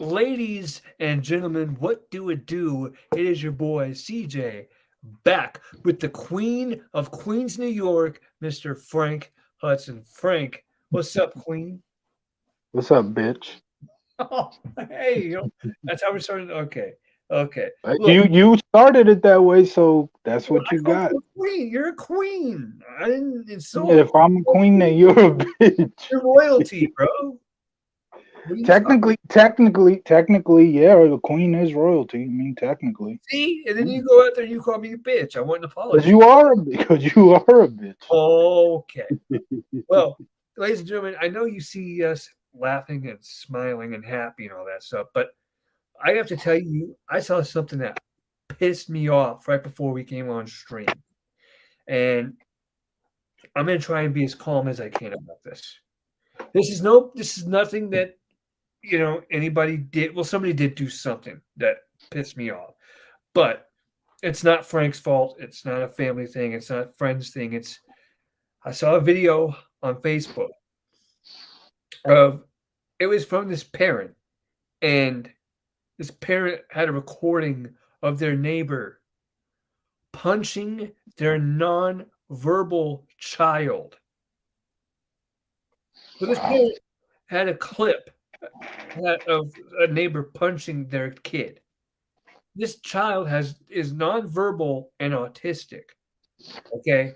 Ladies and gentlemen, what do it do? It is your boy CJ back with the Queen of Queens, New York, Mr. Frank Hudson. Frank, what's up, Queen? What's up, bitch? Oh, hey, that's how we started. Okay, okay. Look, You started it that way, so that's well, what I you called got. you a queen. You're a queen. I didn't insult If I'm a queen, then you're a bitch. your royalty, bro. What are you talking? Technically, yeah, the queen is royalty. I mean, technically, See, and then you go out there and you call me a bitch. I want an apology. because you are a bitch. Okay. Well, ladies and gentlemen, I know you see us laughing and smiling and happy and all that stuff, but I have to tell you, I saw something that pissed me off right before we came on stream. And I'm going to try and be as calm as I can about this. This is nothing that, anybody did. Well, somebody did do something that pissed me off, but it's not Frank's fault. It's not a family thing. It's not a friend's thing. I saw a video on Facebook of it was from this parent, and this parent had a recording of their neighbor punching their non-verbal child. So this parent had a clip of a neighbor punching their kid. This child is non-verbal and autistic. Okay,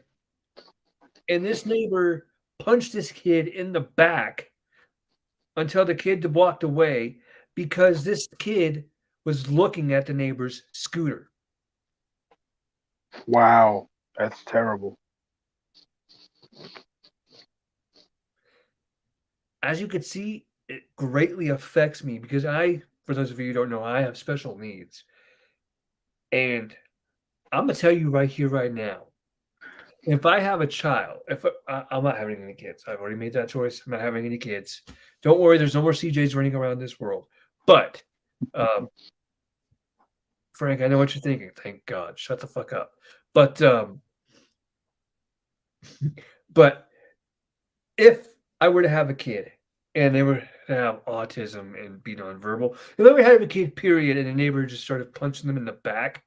and this neighbor punched this kid in the back until the kid walked away because this kid was looking at the neighbor's scooter. Wow, that's terrible. As you can see, it greatly affects me because for those of you who don't know, I have special needs. And I'm going to tell you right here, right now, if I have a child, I'm not having any kids. I've already made that choice. I'm not having any kids. Don't worry, there's no more CJs running around this world. But, um, Frank, I know what you're thinking. Thank God. Shut the fuck up. But, but if I were to have a kid and they were to have autism and be nonverbal, if I ever had a kid, period, and a neighbor just started punching them in the back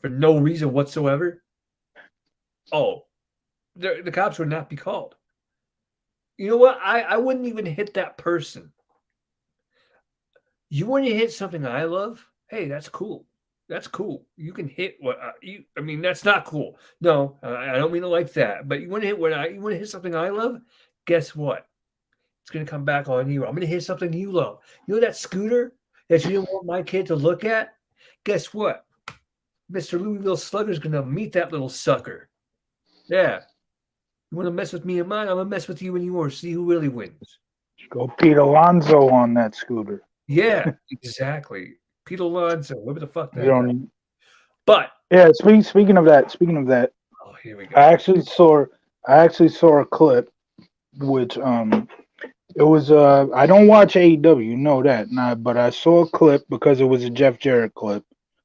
for no reason whatsoever, oh, the cops would not be called. You know what? I wouldn't even hit that person. You want to hit something I love? Hey, that's cool. That's cool. You can hit what you. I mean, that's not cool. No, I don't mean it like that. But you want to hit you want to hit something I love? Guess what? It's going to come back on you. I'm going to hit something you love. You know that scooter that you didn't want my kid to look at? Guess what? Mr. Louisville Slugger's going to meet that little sucker. Yeah. You want to mess with me and mine? I'm going to mess with you and yours. See who really wins. Go Pete Alonso on that scooter. Yeah, exactly. Pete Alonso, whatever the fuck You that guy. don't. Need... But Yeah. Speaking of that. oh, here we go. I actually saw a clip, which it was I don't watch AEW, you know that, but I saw a clip because it was a Jeff Jarrett clip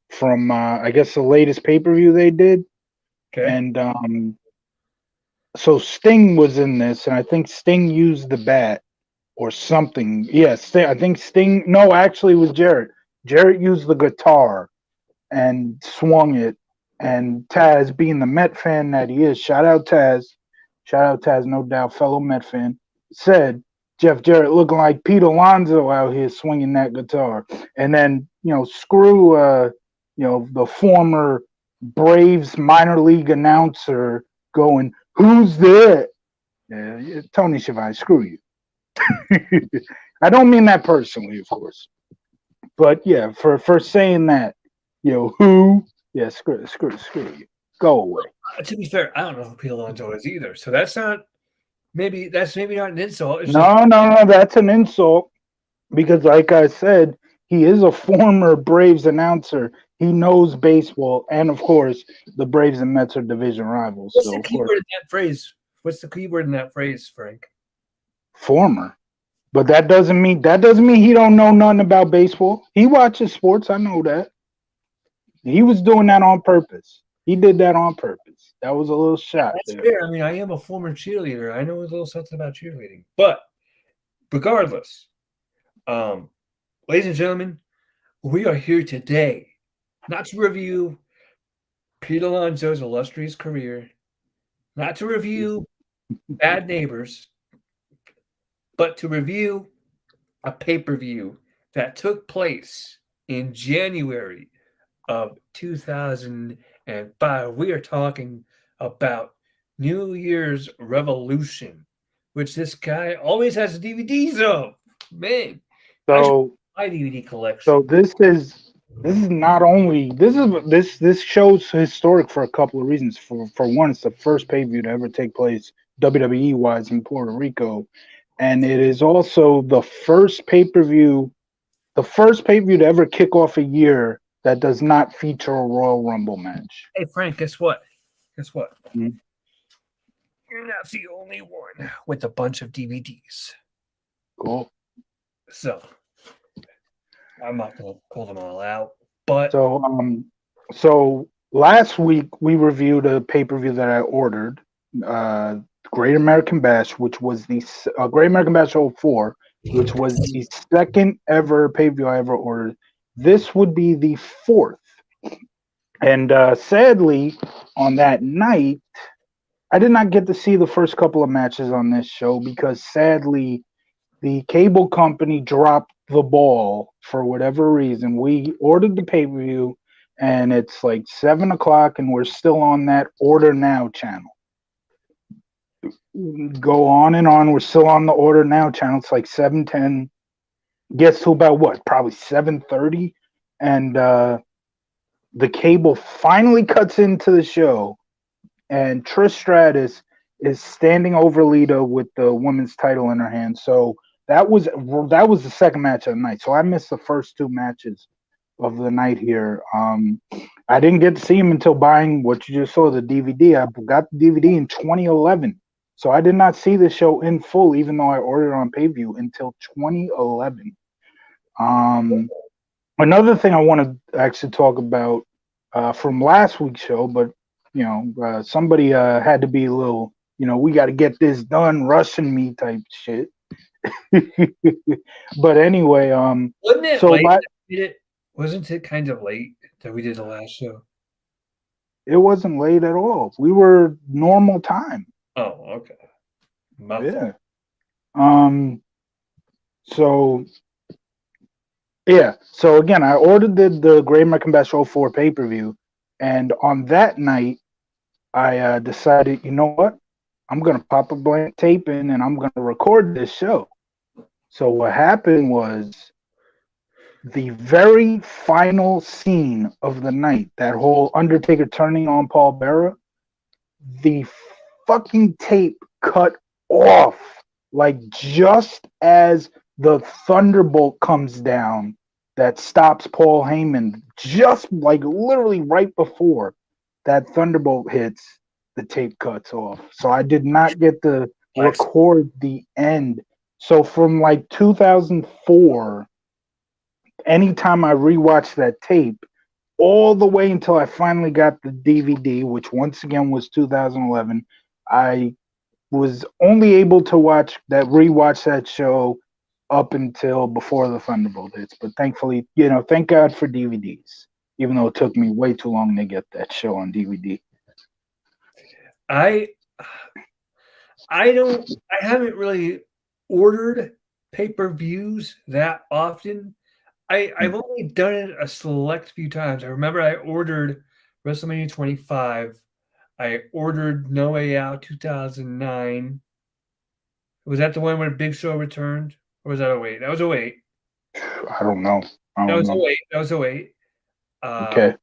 from I guess the latest pay per view they did, Okay. and so Sting was in this, and I think Sting used the bat or something. Yes, I think Sting. No, actually, it was Jarrett. Jarrett used the guitar and swung it, and Taz, being the Met fan that he is, shout out Taz, no doubt, fellow Met fan, said Jeff Jarrett looking like Pete Alonso out here swinging that guitar, and then screw the former Braves minor league announcer going, "Who's that?" Tony Schiavone, screw you. I don't mean that personally, of course, but yeah, for saying that, who? Yeah, screw you. Go away. To be fair, I don't know who Pete Alonso is either. So that's maybe not an insult. It's just No, that's an insult because, like I said, he is a former Braves announcer. He knows baseball, and of course, the Braves and Mets are division rivals. what's So, the of key course, word in that phrase? What's the key word in that phrase, Frank? former. But that doesn't mean he don't know nothing about baseball. He watches sports. I know that. He was doing that on purpose. He did that on purpose. That was a little shot That's there. fair. I mean, I am a former cheerleader. I know a little something about cheerleading. But regardless, um, Ladies and gentlemen, we are here today not to review Pete Alonso's illustrious career, not to review Bad Neighbors, but to review a pay-per-view that took place in January of 2005. We are talking about New Year's Revolution, which this guy always has DVDs of. Man, I should So buy DVD collection. so this is not only this show's historic for a couple of reasons. For one, it's the first pay per view to ever take place WWE wise in Puerto Rico, and it is also the first pay per view to ever kick off a year that does not feature a Royal Rumble match. Hey Frank, guess what? Guess what? Mhm. You're not the only one with a bunch of DVDs. Cool. So I'm not gonna pull them all out, but So last week we reviewed a pay per view that I ordered, Great American Bash, which was the Great American Bash 04, which was the second ever pay per view I ever ordered. This would be the fourth, and sadly, on that night, I did not get to see the first couple of matches on this show because sadly, the cable company dropped the ball for whatever reason. We ordered the pay per view, and it's like 7 o'clock, and we're still on that Order Now channel. Go on and on. We're still on the Order Now channel. It's like 7:10. Gets to about what? Probably 7:30, and the cable finally cuts into the show, and Trish Stratus is standing over Lita with the women's title in her hand. So that was the second match of the night. So I missed the first two matches of the night here. I didn't get to see him until buying what you just saw, the DVD. I got the DVD in 2011. So I did not see the show in full, even though I ordered it on pay-per-view until 2011. Another thing I want to actually talk about from last week's show, but somebody had to be a little, we got to get this done, rushing me type shit. But anyway, wasn't it so late? Wasn't it kind of late that we did the last show? It wasn't late at all. We were normal time. Oh, okay. Yeah. So yeah. So again, I ordered the Great American Bash 04 pay per view, and on that night, I decided, you know what? I'm gonna pop a blank tape in, and I'm gonna record this show. So what happened was the very final scene of the night, that whole Undertaker turning on Paul Bearer, the fucking tape cut off, like just as the thunderbolt comes down that stops Paul Heyman, just like literally right before that thunderbolt hits, the tape cuts off. So I did not get to record the end. So from like 2004, anytime I rewatched that tape, all the way until I finally got the DVD, which once again was 2011, I was only able to rewatch that show up until before the Thunderbolt hits. But thankfully, thank God for DVDs, even though it took me way too long to get that show on DVD. I haven't really ordered pay-per-views that often. I've only done it a select few times. I remember I ordered WrestleMania 25. I ordered No Way Out 2009. Was that the one where Big Show returned? Or was that 08? That was 08. I don't know. That was 08. That was 08. Okay.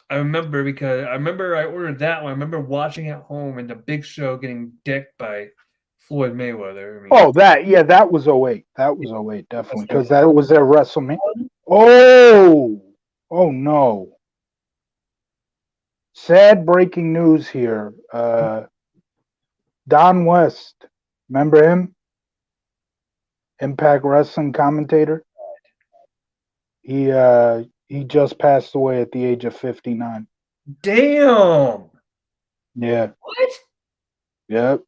I remember because I ordered that one. I remember watching at home and the Big Show getting dicked by Floyd Mayweather. That was 08. That was 08, definitely, because that was their WrestleMania. Oh no. Sad breaking news here. Don West, remember him? Impact Wrestling commentator. He just passed away at the age of 59. Damn. Yeah. What? Yep.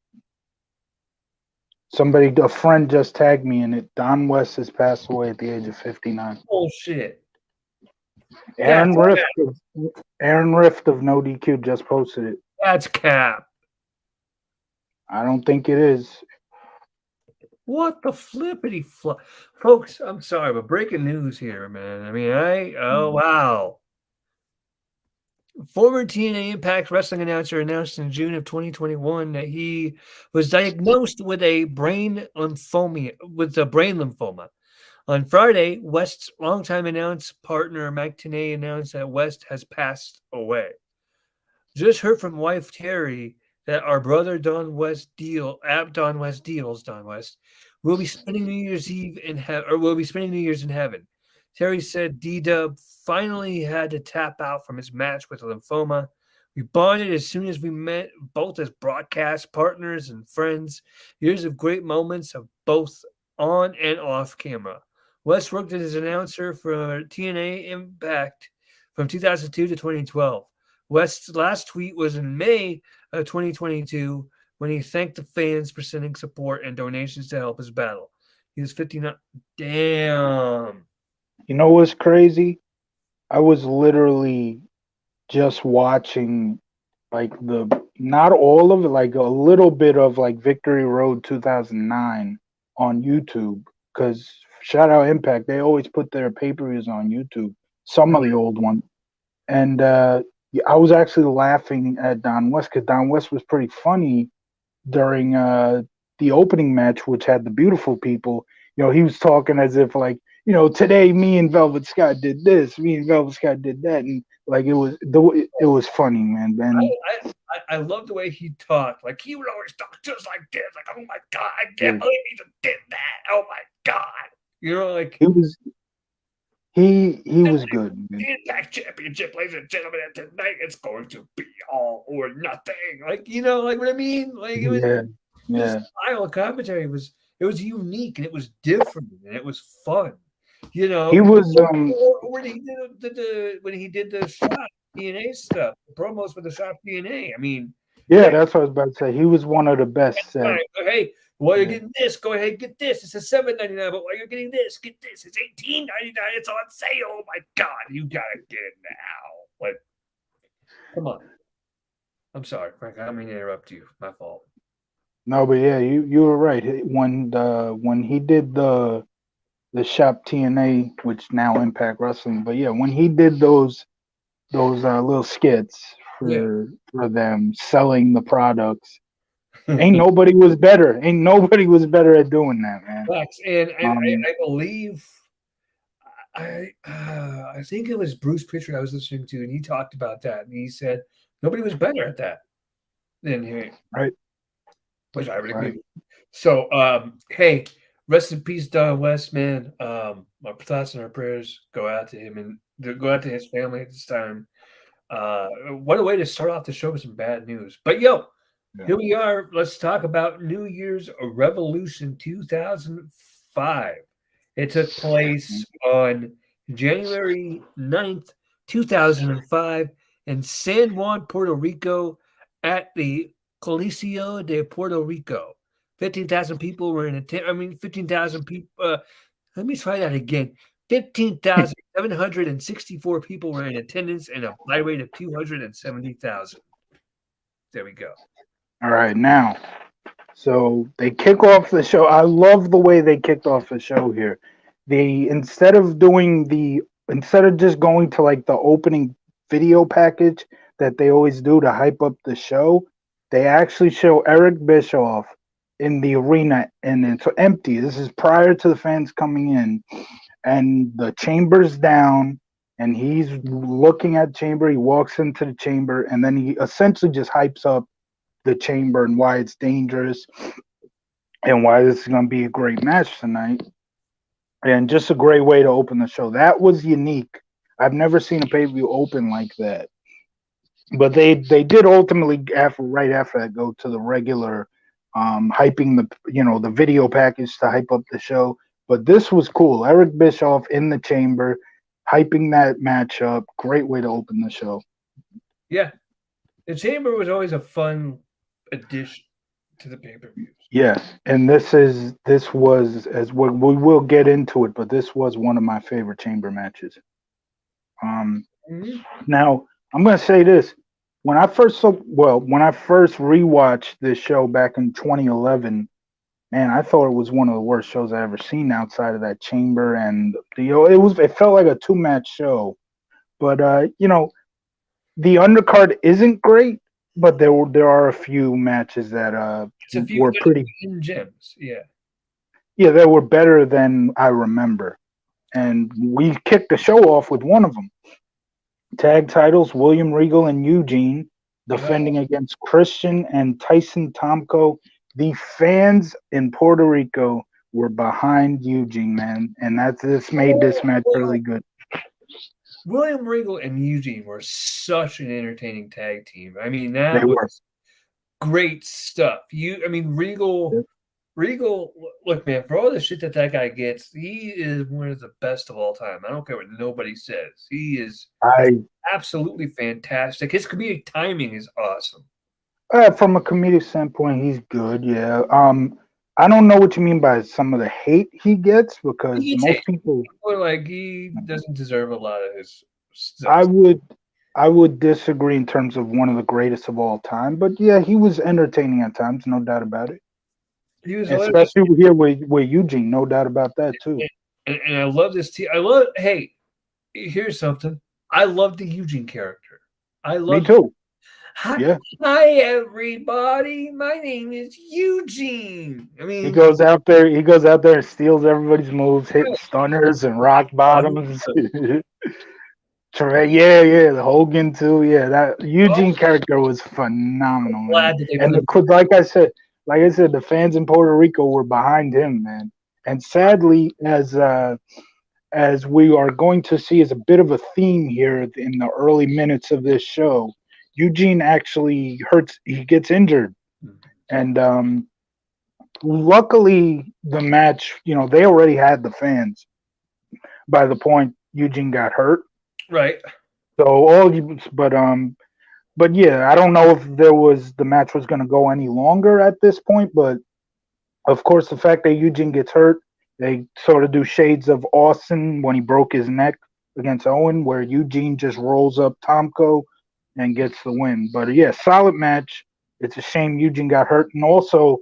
A friend just tagged me in it. Don West has passed away at the age of 59. Bullshit. Aaron That's Rift, of, Aaron Rift of No DQ just posted it. that's cap. I don't think it is. What the flippity flop, folks? I'm sorry, but breaking news here, man. I mean, oh wow. Former TNA Impact Wrestling announcer announced in June of 2021 that he was diagnosed with a brain lymphoma. On Friday, West's longtime announce partner Mike Tenay announced that West has passed away. Just heard from wife Terry that our brother Don West will be spending New Year's Eve in heaven, or will be spending New Year's in heaven. Terry said D-Dub finally had to tap out from his match with lymphoma. We bonded as soon as we met, both as broadcast partners and friends. Years of great moments of both on and off camera. West worked as an announcer for TNA Impact from 2002 to 2012. West's last tweet was in May of 2022 when he thanked the fans for sending support and donations to help his battle. He was 59. Damn. You know what's crazy? I was literally just watching like not all of it, like a little bit of like Victory Road 2009 on YouTube. Because shout out Impact, they always put their pay-per-views on YouTube. Some of the old ones, and I was actually laughing at Don West because Don West was pretty funny during the opening match, which had the beautiful people. You know, he was talking as if like, you know, today me and Velvet Scott did this, me and Velvet Scott did that, and like it was funny, man. And I love the way he talked. Like he would always talk just like this. Like, oh my god, I yeah, can't believe he just did that. Oh my god. You know, like he was good, man. the Impact Championship, ladies and gentlemen, and tonight it's going to be all or nothing. Like, you know, like what I mean? Like it was his style of commentary was unique and it was different and it was fun. You know, He was or when he did the shop DNA stuff, the promos for the shop DNA. I mean, yeah, yeah, that's what I was about to say. He was one of the best. right. Hey, while you're Yeah. getting this, go ahead and get this. It's a $7.99, but while you're getting this, get this. It's $18.99. It's on sale. Oh my god, you gotta get it now. Like, come on. I'm sorry, Frank. I don't mean to interrupt you. My fault. No, but yeah, you were right. When he did the shop TNA, which now Impact Wrestling, but yeah, when he did those little skits Yeah. for them selling the products, ain't nobody was better. Ain't nobody was better at doing that, man. Facts. And Um, I believe I think it was Bruce Pritchard I was listening to, and he talked about that, and he said nobody was better at that than him, right, which I would agree right. with. So, hey, rest in peace, Don West, man. Our thoughts and our prayers go out to him and go out to his family at this time. What a way to start off the show with some bad news. But yo, Yeah. here we are. Let's talk about New Year's Revolution 2005. It took place on January 9th, 2005 in San Juan, Puerto Rico at the Coliseo de Puerto Rico. 15,000 people were in attendance. I mean, 15,000 people. Let me try that again. 15,764 people were in attendance and a buy rate of 270,000. There we go. All right, now, so they kick off the show. I love the way they kicked off the show here. They instead of just going to like the opening video package that they always do to hype up the show, they actually show Eric Bischoff in the arena and it's empty. This is prior to the fans coming in, and the chamber's down, and he's looking at chamber. He walks into the chamber, and then he essentially just hypes up the chamber and why it's dangerous and why this is going to be a great match tonight. And just a great way to open the show. That was unique. I've never seen a pay-per-view open like that. But they did ultimately right after that go to the regular hyping the video package to hype up the show. But this was cool. Eric Bischoff in the chamber, hyping that match up. Great way to open the show. Yeah. The chamber was always a fun addition to the pay-per-views. Yes, and this was as we will get into it, but this was one of my favorite chamber matches. Mhm. Now I'm gonna say this: when I first rewatched this show back in 2011, man, I thought it was one of the worst shows I ever seen outside of that chamber, and it felt like a two match show. But the undercard isn't great, but there are a few matches that It's a few were pretty. hidden gems. Yeah. Yeah, they were better than I remember. And we kicked the show off with one of them. Tag titles: William Regal and Eugene defending against Christian and Tyson Tomko. The fans in Puerto Rico were behind Eugene, man, and this made this match really good. William Regal and Eugene were such an entertaining tag team. I mean, They that were. was great stuff. Regal, look, man, for all the shit that guy gets, he is one of the best of all time. I don't care what nobody says. He is I absolutely fantastic. His comedic timing is awesome. From a comedic standpoint, he's good. Yeah. I don't know what you mean by some of the hate he gets because He most people. People are like he doesn't deserve a lot of his I stuff. would I would disagree in terms of one of the greatest of all time, but yeah, he was entertaining at times, no doubt about it. He was hilarious. Especially here with Eugene, no doubt about that too. And I love this team. I love. Hey, here's something. I love the Eugene character. I Me love. too. Hi, Yeah. hi, everybody. My name is Eugene. I He mean, goes out there. He goes out there and steals everybody's moves, hitting stunners and rock bottoms. Yeah, yeah, the Hogan too. Yeah, that Eugene character was phenomenal, man. glad that they And put him. like I said, the fans in Puerto Rico were behind him, man. And sadly, as we are going to see as a bit of a theme here in the early minutes of this show, Eugene actually hurts. He gets injured, and luckily the match. They already had the fans by the point Eugene got hurt. Right. So but yeah, I don't know if the match was going to go any longer at this point, but of course the fact that Eugene gets hurt, they sort of do shades of Austin when he broke his neck against Owen, where Eugene just rolls up Tomko and gets the win. But yeah, solid match. It's a shame Eugene got hurt, and also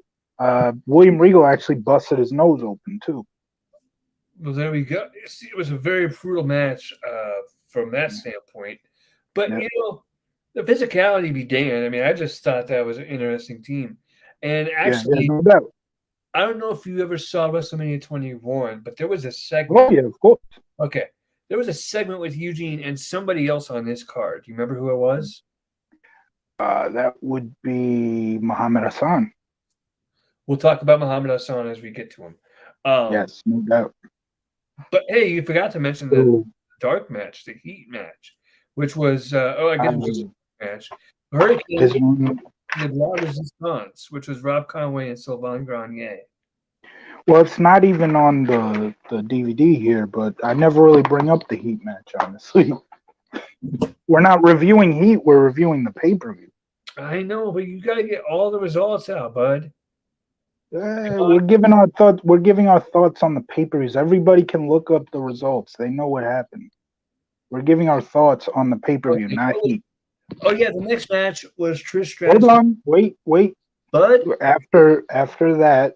William Regal actually busted his nose open too. Well, there we go. It was a very brutal match from that standpoint. But Yep. the physicality be damned. I mean, I just thought that was an interesting team. And Yeah, actually, no doubt. I don't know if you ever saw WrestleMania 21, but there was a Oh segment. yeah, of course. Okay. There was a segment with Eugene and somebody else on this card. Do you remember who it was? That would be Muhammad Hassan. We'll talk about Muhammad Hassan as we get to him. Yes, no doubt. But hey, you forgot to mention the dark match, the heat match, which was, I guess it was just a match. Hurricane did La Resistance, which was Rob Conway and Sylvain Grenier. Well, it's not even on the DVD here, but I never really bring up the Heat match, honestly. We're not reviewing Heat, we're reviewing the pay-per-view. I know, but you got to get all the results out, bud. We're giving our thoughts. We're giving our thoughts on the pay-per-views. Everybody can look up the results. They know what happened. We're giving our thoughts on the pay-per-view, Okay. not Heat. Oh yeah, the next match was Trish Stratus. Hold on, wait. Bud. After that,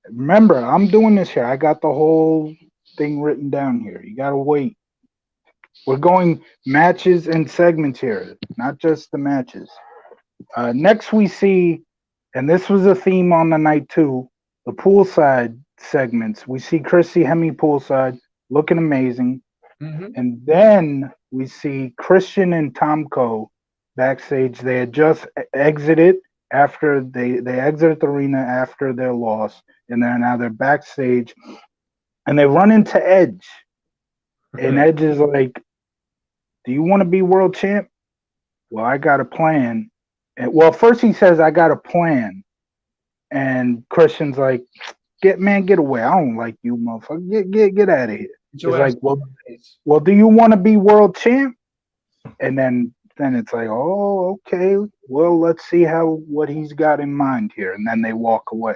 remember, I'm doing this here. I got the whole thing written down here. You gotta wait. We're going matches and segments here, not just the matches. Next, we see, and this was a theme on the night too, the poolside segments. We see Chrissy Hemme poolside looking amazing. Mm-hmm. And then we see Christian and Tomko backstage. They had just exited after they exited the arena after their loss, and now they're backstage, and they run into Edge, and Edge is like, "Do you want to be world champ?" Well, I got a plan. And, well, first he says, "I got a plan," and Christian's like, get away! I don't like you, motherfucker. Get out of here. He's like, well, do you want to be world champ? And then then it's like, oh, okay, well, let's see what he's got in mind here, and then they walk away.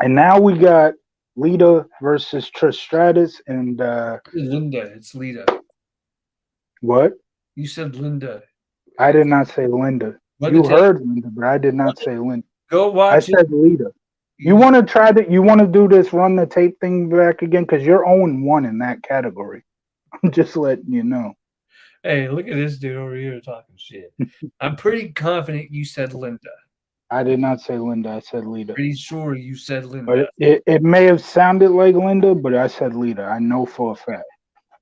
And now we got Lita versus Trish Stratus, and Linda. It's Lita. what? You said Linda. I did not say Linda. Run the You tape. heard Linda, but I did not say Linda. Go I watch it. said Lita. You want to try that? You want to do this run the tape thing back again? Because you're 0-1 in that category. I'm just letting you know. Hey, look at this dude over here talking shit. I'm pretty confident you said Linda. I did not say Linda. I said Lita. Pretty sure you said Linda. But it may have sounded like Linda, but I said Lita. I know for a fact.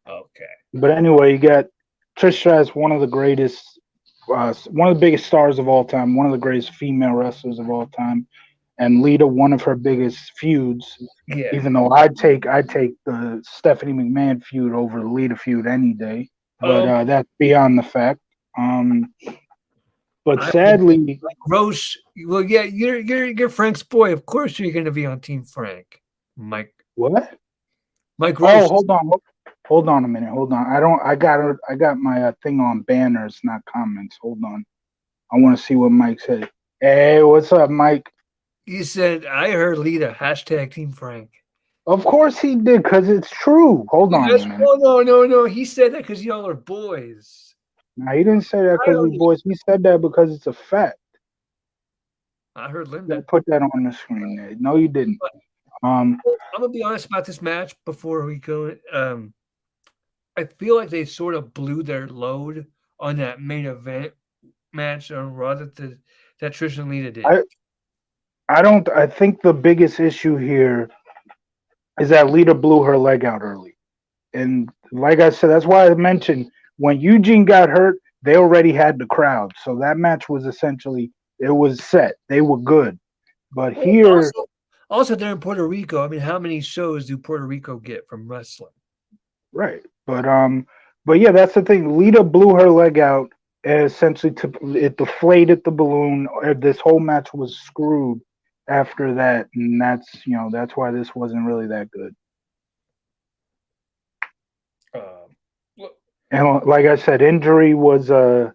Okay. But anyway, you got Trish Stratus, one of the greatest, one of the biggest stars of all time, one of the greatest female wrestlers of all time, and Lita, one of her biggest feuds. Yeah. Even though I take the Stephanie McMahon feud over the Lita feud any day, but that's beyond the fact. But sadly, Gross. Well, yeah, you're Frank's boy. Of course, you're going to be on Team Frank, Mike. What? Mike Gross. Oh, hold on a minute. Hold on. I got my thing on banners, not comments. Hold on. I want to see what Mike said. Hey, what's up, Mike? You said I heard Lita hashtag Team Frank. Of course he did, because it's true. Hold on a minute. No. He said that because y'all are boys. No, he didn't say that because we're boys. He said that because it's a fact. I heard Linda. I put that on the screen there. No, you didn't. I'm gonna be honest about this match before we go. I feel like they sort of blew their load on that main event match on Raw that Trish and Lita did. I think the biggest issue here is that Lita blew her leg out early. And like I said, that's why I mentioned when Eugene got hurt, they already had the crowd. So that match was essentially, it was set. They were good. But here... Also, they're in Puerto Rico. I mean, how many shows do Puerto Rico get from wrestling? Right. But yeah, that's the thing. Lita blew her leg out, and essentially it deflated the balloon. This whole match was screwed after that, and that's why this wasn't really that good. And like I said, injury was a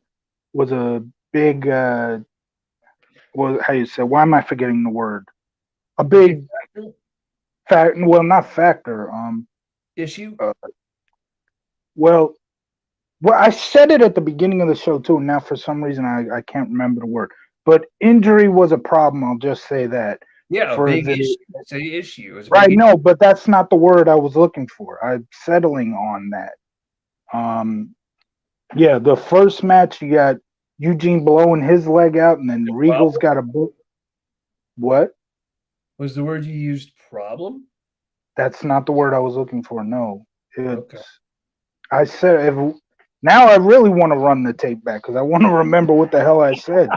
big how you say? Why am I forgetting the word? A big factor. Well, not factor. Issue. Well, I said it at the beginning of the show too. Now, for some reason, I can't remember the word. But injury was a problem. I'll just say that. Yeah, a big issue. It's an issue. Right? No, but that's not the word I was looking for. I'm settling on that. Yeah, the first match you got Eugene blowing his leg out, and then Regal's got a book. What was the word you used? Problem? That's not the word I was looking for. No, okay. I said now I really want to run the tape back because I want to remember what the hell I said.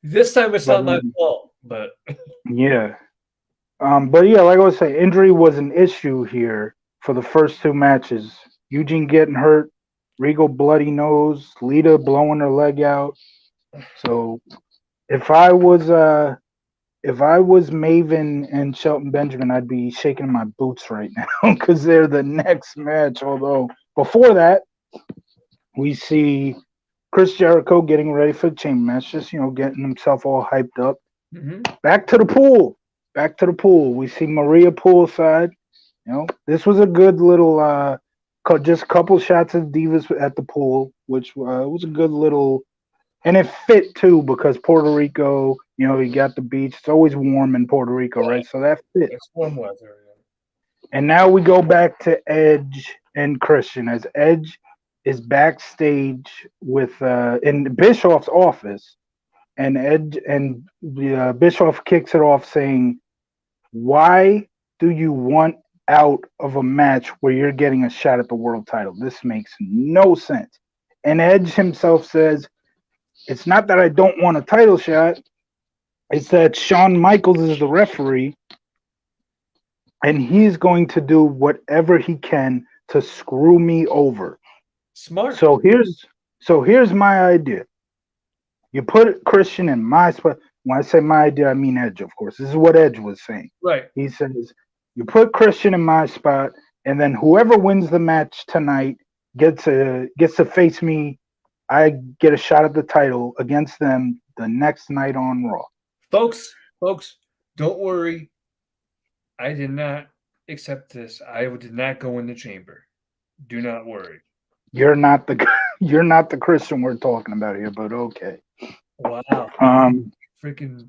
This time it's not my fault, but yeah. But yeah, like I was saying, injury was an issue here for the first two matches. Eugene getting hurt, Regal bloody nose, Lita blowing her leg out. So if I was Maven and Shelton Benjamin, I'd be shaking my boots right now because they're the next match. Although before that, we see Chris Jericho getting ready for the chamber match, just getting himself all hyped up. Mm-hmm. Back to the pool. We see Maria poolside. This was a good little just a couple shots of Divas at the pool, which was a good little, and it fit too because Puerto Rico, you got the beach. It's always warm in Puerto Rico, right? So that fit. It's warm weather. Yeah. And now we go back to Edge and Christian as Edge is backstage with in Bischoff's office, and Edge and Bischoff kicks it off saying, "Why do you want out of a match where you're getting a shot at the world title? This makes no sense." And Edge himself says, "It's not that I don't want a title shot. It's that Shawn Michaels is the referee, and he's going to do whatever he can to screw me over." Smart. So here's my idea. You put Christian in my spot. When I say my idea, I mean Edge, of course. This is what Edge was saying. Right. He says, you put Christian in my spot, and then whoever wins the match tonight gets to face me I get a shot at the title against them the next night on Raw. Folks, don't worry. I did not accept this. I did not go in the chamber. Do not worry. You're not the Christian we're talking about here, but okay. Wow. Freaking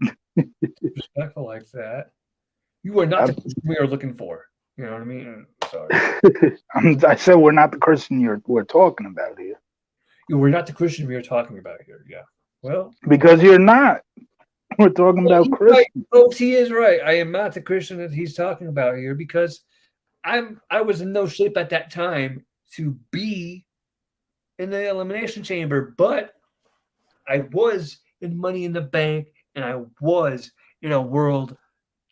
disrespectful like that. You are not the Christian we are looking for. You know what I mean? Sorry. I said we're not the Christian we're talking about here. You were not the Christian we are talking about here. Yeah. Well, because you're not. We're talking about Christian. Right, folks, he is right. I am not the Christian that he's talking about here because I was in no shape at that time to be in the Elimination Chamber, but I was in Money in the Bank and I was in a world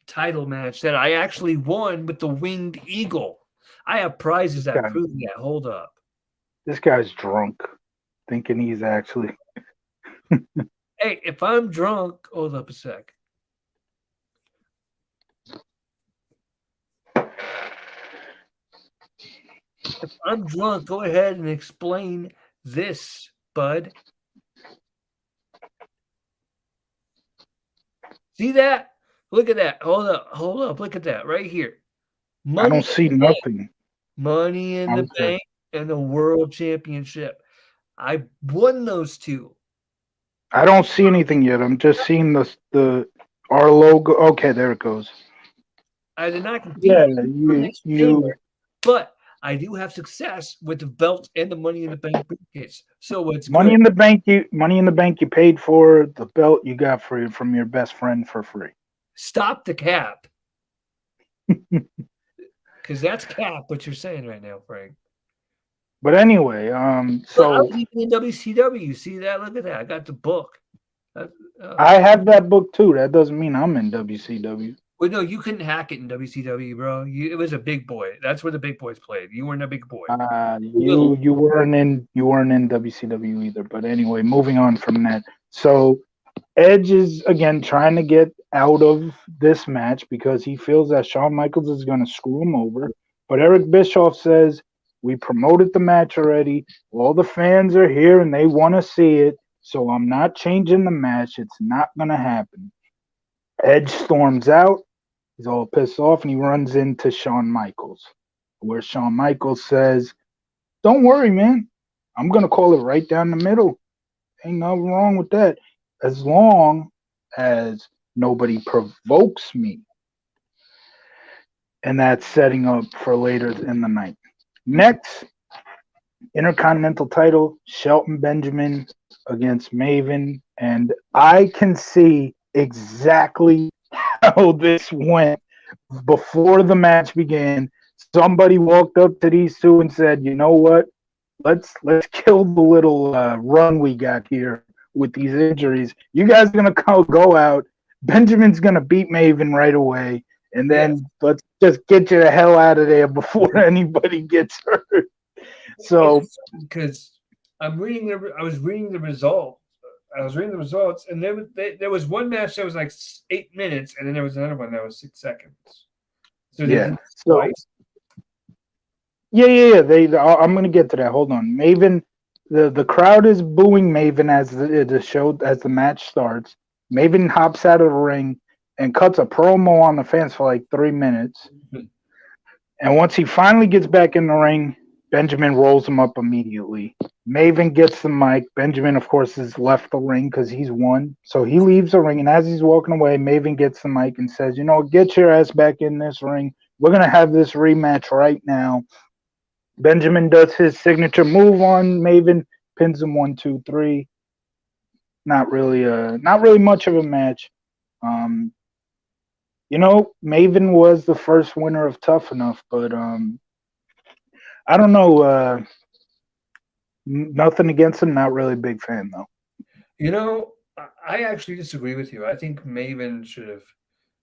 title match that I actually won with the Winged Eagle. I have prizes that prove that. Hold up. This guy's drunk, thinking he's actually. Hey, if I'm drunk, hold up a sec. If I'm drunk, go ahead and explain this, bud. See that? Look at that. Hold up. Look at that right here. I don't see nothing. Money in the Bank and the World Championship. I won those two. I don't see anything yet. I'm just seeing our logo. Okay, there it goes. I did not compete. Yeah, but I do have success with the belt and the Money in the Bank briefcase. So it's Money in the Bank. Money in the Bank. You paid for the belt. You got from your best friend for free. Stop the cap, because that's cap. What you're saying right now, Frank. But anyway, so I was even in WCW. You see that? Look at that. I got the book. I have that book too. That doesn't mean I'm in WCW. Well, no, you couldn't hack it in WCW, bro. It was a big boy. That's where the big boys played. You weren't a big boy. You weren't in WCW either. But anyway, moving on from that. So Edge is again trying to get out of this match because he feels that Shawn Michaels is going to screw him over. But Eric Bischoff says, we promoted the match already. All the fans are here and they want to see it. So I'm not changing the match. It's not going to happen. Edge storms out. He's all pissed off and he runs into Shawn Michaels, where Shawn Michaels says, don't worry, man. I'm going to call it right down the middle. Ain't nothing wrong with that. As long as nobody provokes me. And that's setting up for later in the night. Next, Intercontinental title, Shelton Benjamin against Maven. And I can see exactly how this went before the match began. Somebody walked up to these two and said, you know what? Let's kill the little run we got here with these injuries. You guys are going to go out. Benjamin's going to beat Maven right away. And then let's just get you the hell out of there before anybody gets hurt. So, because I was reading the results, and there was one match that was like 8 minutes, and then there was another one that was 6 seconds. So yeah, I'm going to get to that. Hold on, Maven. The crowd is booing Maven as the match starts. Maven hops out of the ring and cuts a promo on the fans for like 3 minutes. Mm-hmm. And once he finally gets back in the ring, Benjamin rolls him up immediately. Maven gets the mic. Benjamin, of course, has left the ring because he's won. So he leaves the ring, and as he's walking away, Maven gets the mic and says, you know, get your ass back in this ring. We're going to have this rematch right now. Benjamin does his signature move on Maven, pins him 1, 2, 3. Not really much of a match. You know, Maven was the first winner of Tough Enough, but I don't know. Nothing against him. Not really a big fan, though. You know, I actually disagree with you. I think Maven should have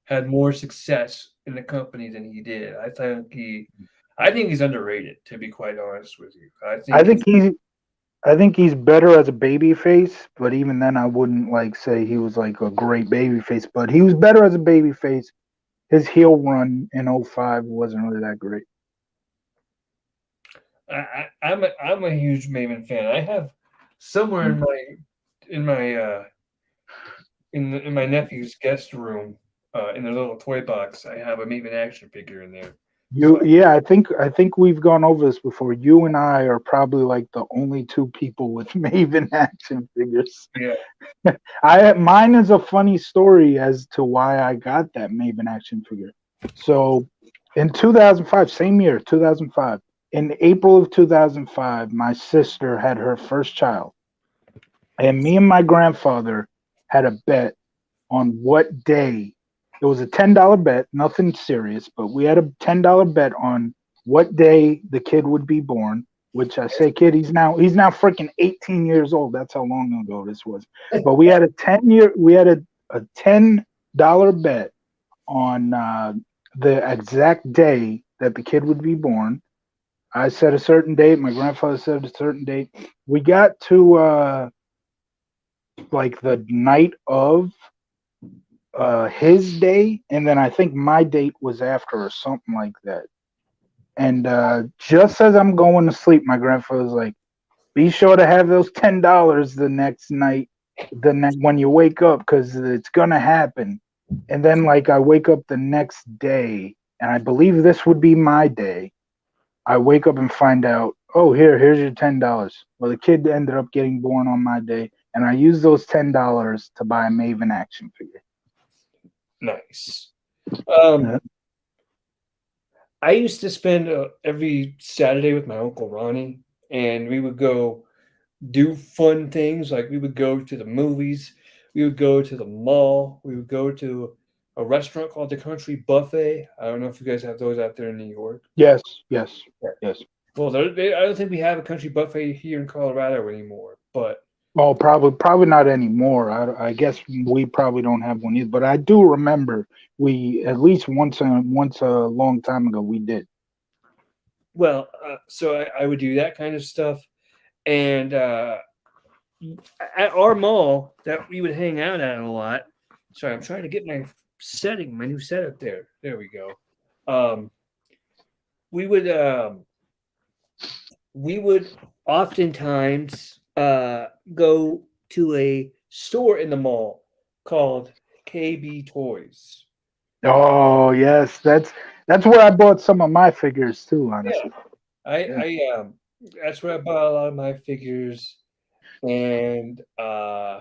had more success in the company than he did. I think he's underrated, to be quite honest with you. I think he's better as a babyface, but even then, I wouldn't say he was like a great babyface. But he was better as a babyface. His heel run in 2005 wasn't really that great. I'm a huge Maven fan. somewhere in my in my nephew's guest room, in the little toy box, I have a Maven action figure in there. So Yeah, I think we've gone over this before. You and I are probably like the only two people with Maven action figures. yeah, Mine is a funny story as to why I got that Maven action figure. So in 2005, same year, 2005, in April of 2005, my sister had her first child, and me and my grandfather had a bet on what day. It was a $10 bet, nothing serious, but we had a $10 bet on what day the kid would be born. Which I say, kid, he's now freaking 18 years old. That's how long ago this was. But we had a $10 bet on the exact day that the kid would be born. I said a certain date. My grandfather said a certain date. We got to like the night of his day, and then I think my date was after or something like that. And just as I'm going to sleep, my grandfather's like, "Be sure to have those $10 the next night, when you wake up, because it's gonna happen." And then like I wake up the next day, and I believe this would be my day. I wake up and find out, oh, here's your $10. Well, the kid ended up getting born on my day, and I used those $10 to buy a Maven action figure. nice. Yeah. I used to spend every Saturday with my uncle Ronnie, and we would go do fun things. Like we would go to the movies, we would go to the mall, we would go to a restaurant called the Country Buffet. I don't know if you guys have those out there in New York. Yes, yes, Yeah. yes. Well, I don't think we have a Country Buffet here in Colorado anymore, but Oh, probably not anymore. I guess we probably don't have one either. But I do remember we at least once a long time ago we did. well, so I would do that kind of stuff, and at our mall that we would hang out at a lot. Sorry, I'm trying to get my new setup there. There we go. Um, we would we would oftentimes go to a store in the mall called KB Toys. Oh yes, that's where I bought some of my figures too. Yeah, Honestly, yeah. that's where I bought a lot of my figures, and I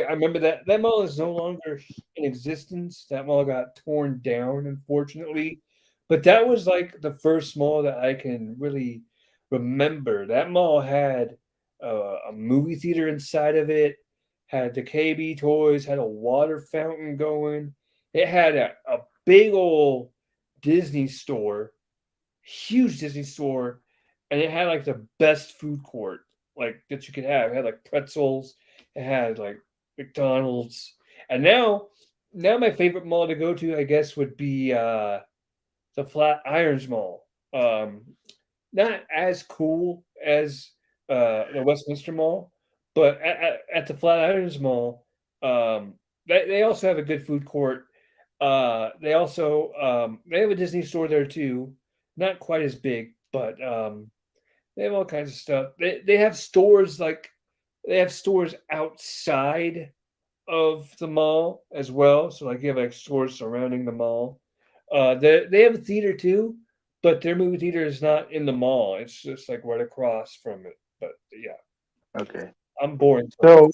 remember that mall is no longer in existence. That mall got torn down, unfortunately. But that was like the first mall that I can really remember. That mall had a movie theater inside of it, had the KB toys, had a water fountain going. It had a big old Disney store, huge Disney store, and it had like the best food court like that you could have. It had like pretzels, it had like McDonald's, and now my favorite mall to go to, I guess, would be the Flatirons Mall. Not as cool as the Westminster Mall, but at the Flatirons Mall, they also have a good food court. They have a Disney store there too, not quite as big, but they have all kinds of stuff. They have stores like they have stores outside of the mall as well. So like you have like stores surrounding the mall. They have a theater too, but their movie theater is not in the mall. It's just like right across from it. But yeah, Okay. I'm boring. So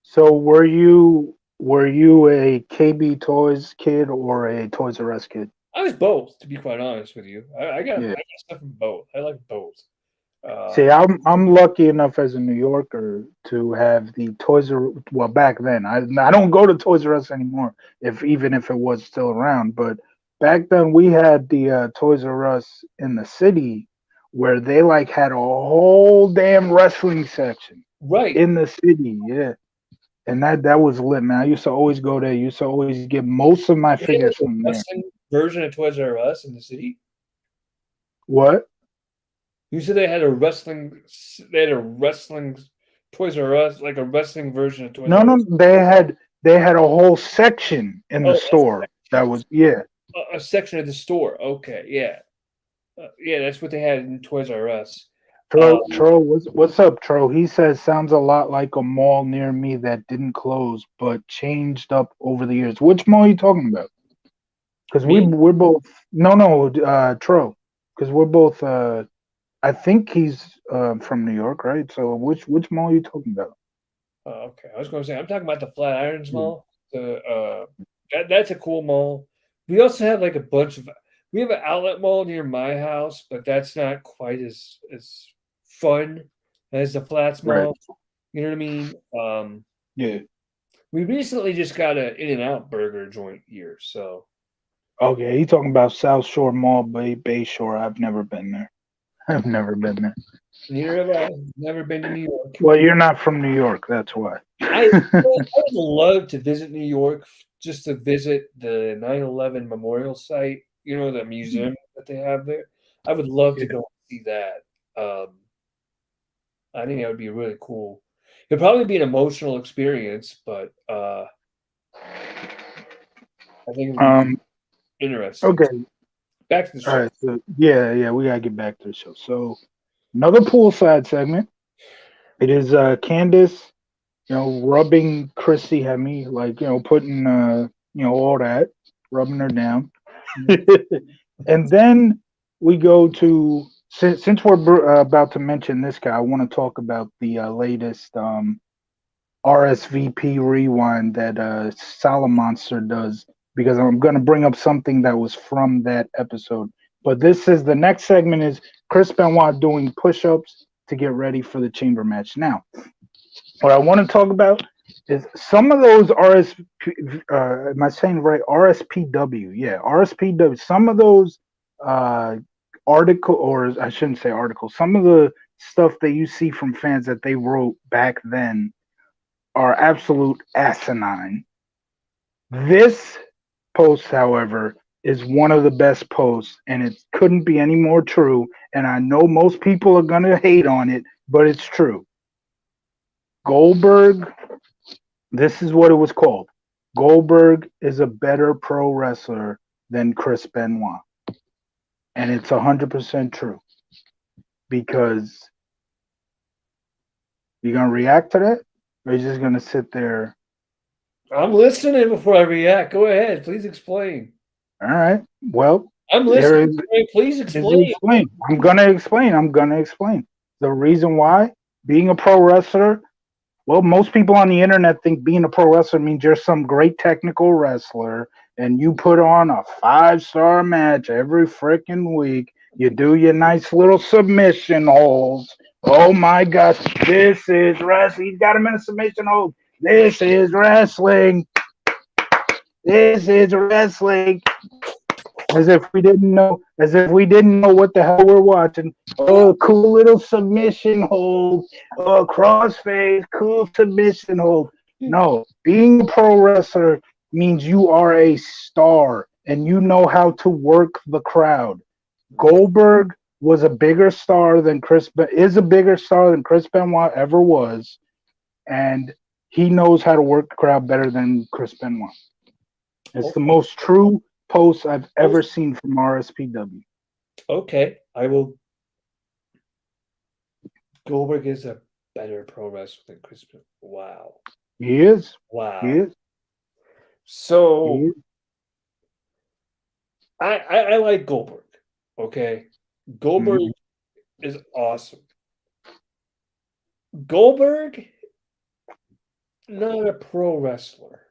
so were you a KB Toys kid or a Toys R Us kid? I was both, to be quite honest with you. I Yeah. got stuff from both. I like both. Uh, See, I'm lucky enough as a New Yorker to have the Toys R. Well, back then, I don't go to Toys R Us anymore. If even if it was still around, but back then we had the Toys R Us in the city where they like had a whole damn wrestling section right. in the city. Yeah, and that was lit, man. I used to always go there. Used to always get most of my They had figures like a from there. wrestling version of Toys R Us in the city. What? You said they had a wrestling. They had a wrestling Toys R Us, like a wrestling version of Toys No, R no, Us. they had a whole section in the Oh, store that was yeah. a section of the store. Okay, yeah, yeah. That's what they had in Toys R Us. Tro, what's up, Tro? He says sounds a lot like a mall near me that didn't close but changed up over the years. Which mall are you talking about? Because Me? we're both no Tro. Because we're both I think he's from New York, right? So which mall are you talking about? Okay. I was going to say I'm talking about the Flatirons Yeah. Mall. That's a cool mall. We also have like a bunch of. We have an outlet mall near my house, but that's not quite as fun as the Flats Right. Mall. You know what I mean? Yeah. We recently just got an In-N-Out burger joint here, so Okay, you talking about South Shore Mall, Bay Shore. I've never been there. I've never been there. neither have I. Never been to New York. Well, you're not from New York, that's why. I would love to visit New York just to visit the 9/11 memorial site, you know, the museum that they have there. I would love to Yeah. go see that. Um, I think that would be really cool. It'd probably be an emotional experience, but I think it would be Um. interesting. Okay. Back to the All show. right. So yeah, we gotta get back to the show. So another poolside segment. It is Candace, rubbing Chrissy Hemme, like putting all that, rubbing her down, and then we go to since we're about to mention this guy, I want to talk about the latest RSVP rewind that Salamonster does because I'm going to bring up something that was from that episode. But this is the next segment is Chris Benoit doing push-ups to get ready for the chamber match. Now, what I want to talk about is some of those am I saying right? RSPW, yeah, RSPW. Some of those uh, article, or I shouldn't say article. Some of the stuff that you see from fans that they wrote back then are absolute asinine. This post, however, is one of the best posts, and it couldn't be any more true. And I know most people are gonna hate on it, but it's true. Goldberg, this is what it was called. Goldberg is a better pro wrestler than Chris Benoit. And it's 100% true because you're going to react to that or you're just going to sit there. I'm listening before I react. Go ahead. Please explain. All right. Well, I'm there listening. is Please is the explain. explain. I'm going to explain. I'm going to explain. The reason why being a pro wrestler, well, most people on the internet think being a pro wrestler means you're some great technical wrestler and you put on a 5-star match every freaking week. You do your nice little submission holds. Oh my gosh, this is wrestling. He's got him in a submission hold. This is wrestling. This is wrestling. As if we didn't know what the hell we're watching. Oh, cool little submission hold. Oh, crossface, cool submission hold. No, being a pro wrestler means you are a star and you know how to work the crowd. Goldberg was a bigger star than is a bigger star than Chris Benoit ever was, and he knows how to work the crowd better than Chris Benoit. It's the Okay. most true post I've ever seen from RSPW. Okay. I will. Goldberg is a better pro wrestler than Chris. Wow. He is. He Wow. is. He So is. I like Goldberg. Okay. Goldberg Mhm. is awesome. Goldberg, not a pro wrestler.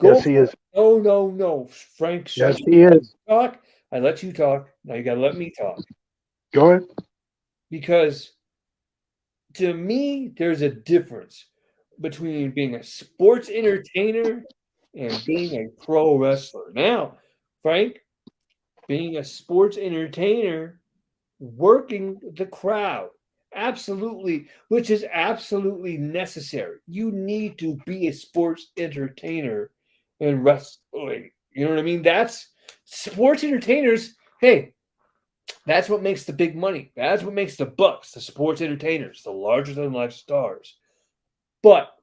Yes, he Goldberg, is. no. Frank, shut Yes, your he mouth. is. Talk. I let you talk. Now you gotta let me talk. Go ahead. Because to me, there's a difference between being a sports entertainer and being a pro wrestler. Now, Frank, being a sports entertainer, working the crowd, absolutely, which is absolutely necessary. You need to be a sports entertainer in wrestling. You know what I mean? That's sports entertainers. Hey, that's what makes the big money. That's what makes the bucks, the sports entertainers, the larger than life stars. But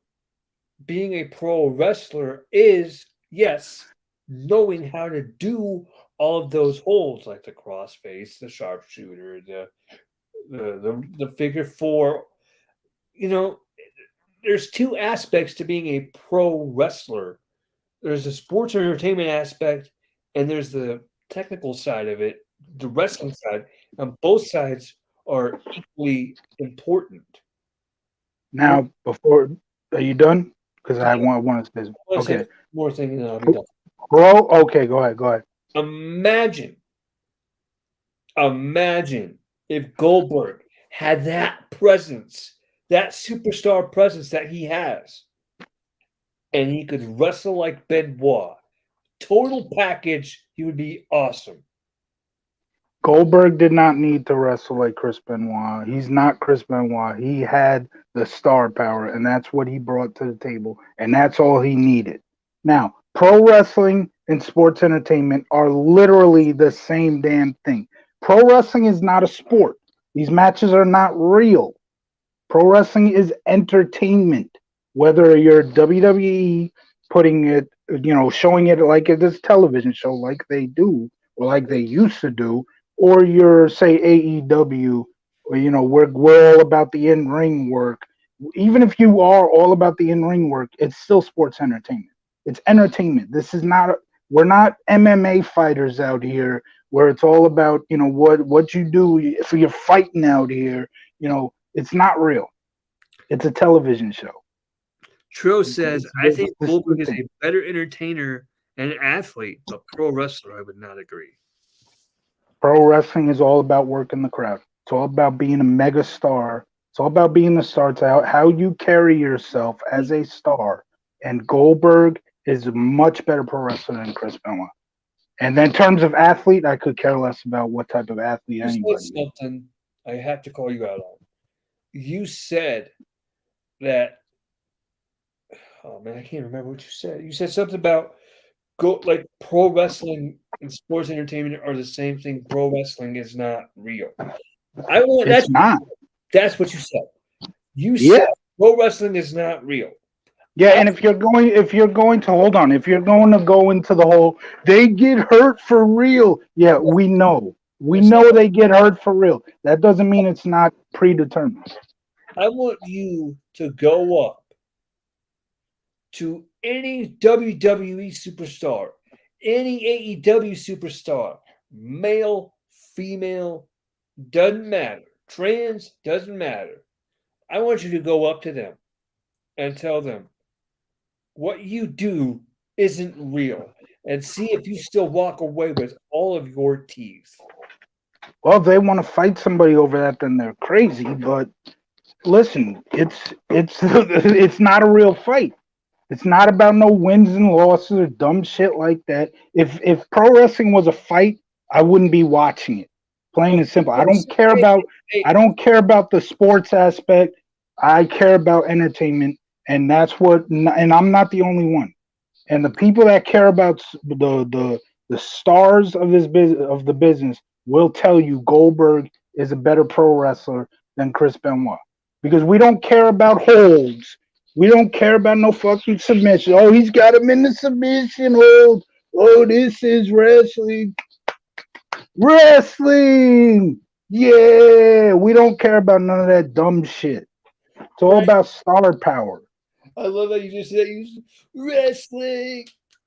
being a pro wrestler is, yes, knowing how to do all of those holds like the crossface, the sharpshooter, the figure four. You know, there's two aspects to being a pro wrestler. There's the sports entertainment aspect, and there's the technical side of it, the wrestling side, and both sides are equally important. You know, Now, before are you done? Because go I ahead. want to say I want to say okay, more thing, and then I'll be done. bro. Okay, go ahead. Go ahead. Imagine, imagine if Goldberg had that presence, that superstar presence that he has, and he could wrestle like Benoit. Total package, he would be awesome. Goldberg did not need to wrestle like Chris Benoit. He's not Chris Benoit. He had the star power, and that's what he brought to the table, and that's all he needed. Now, pro wrestling and sports entertainment are literally the same damn thing. Pro wrestling is not a sport. These matches are not real. Pro wrestling is entertainment. Whether you're WWE putting it, showing it like it is television show, like they do, or like they used to do, or you're say AEW, or we're all about the in ring work. Even if you are all about the in ring work, it's still sports entertainment. It's entertainment. This is not. We're not MMA fighters out here where it's all about what you do if you're fighting out here. It's not real. It's a television show. Tro says, I It's think the Goldberg same is thing. a better entertainer and an athlete, but pro wrestler, I would not agree. Pro wrestling is all about working the crowd. It's all about being a mega star. It's all about being the star. It's how you carry yourself as a star. And Goldberg is a much better pro wrestler than Chris Benoit. And then in terms of athlete, I could care less about what type of athlete You said anybody is. something I have to call you out on. You said that, oh man, I can't remember what you said. You said something about like pro wrestling and sports entertainment are the same thing. Pro wrestling is not real. I want It's not. that's what you said. You said Yeah. pro wrestling is not real. Yeah, I and if you're going to hold on, if you're going to go into the whole they get hurt for real, yeah, we know. We listen, know they get hurt for real. That doesn't mean it's not predetermined. I want you to go up to any WWE superstar, any AEW superstar, male, female, doesn't matter. Trans, doesn't matter. I want you to go up to them and tell them what you do isn't real and see if you still walk away with all of your teeth. Well, if they want to fight somebody over that, then they're crazy. But listen, it's it's not a real fight. It's not about no wins and losses or dumb shit like that. If pro wrestling was a fight, I wouldn't be watching it. Plain and simple. I don't care Hey, about hey, I don't care about the sports aspect. I care about entertainment, and and I'm not the only one. And the people that care about the stars of of the business will tell you Goldberg is a better pro wrestler than Chris Benoit because we don't care about holds. We don't care about no fucking submission. Oh, he's got him in the submission hold. Oh, this is wrestling. Wrestling. Yeah, we don't care about none of that dumb shit. It's all right. about star power. I love that you just said wrestling.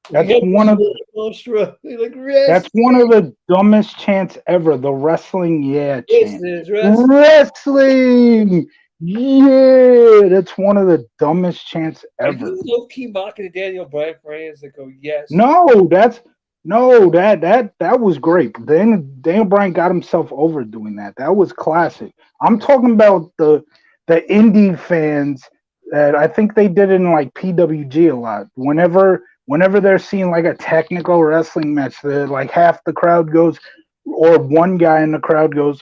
We That's have one this of mantra. They like That's one wrestling. of the dumbest chants ever. The wrestling yeah This chant. is wrestling. Wrestling yeah. That's one of the dumbest chants Are ever. you low key mocking Daniel Bryan fans that go, yes? No, that's no that was great. Then Daniel Bryan got himself over doing that. That was classic. I'm talking about the indie fans that I think they did it in like PWG a lot. Whenever they're seeing like a technical wrestling match, like half the crowd goes, or one guy in the crowd goes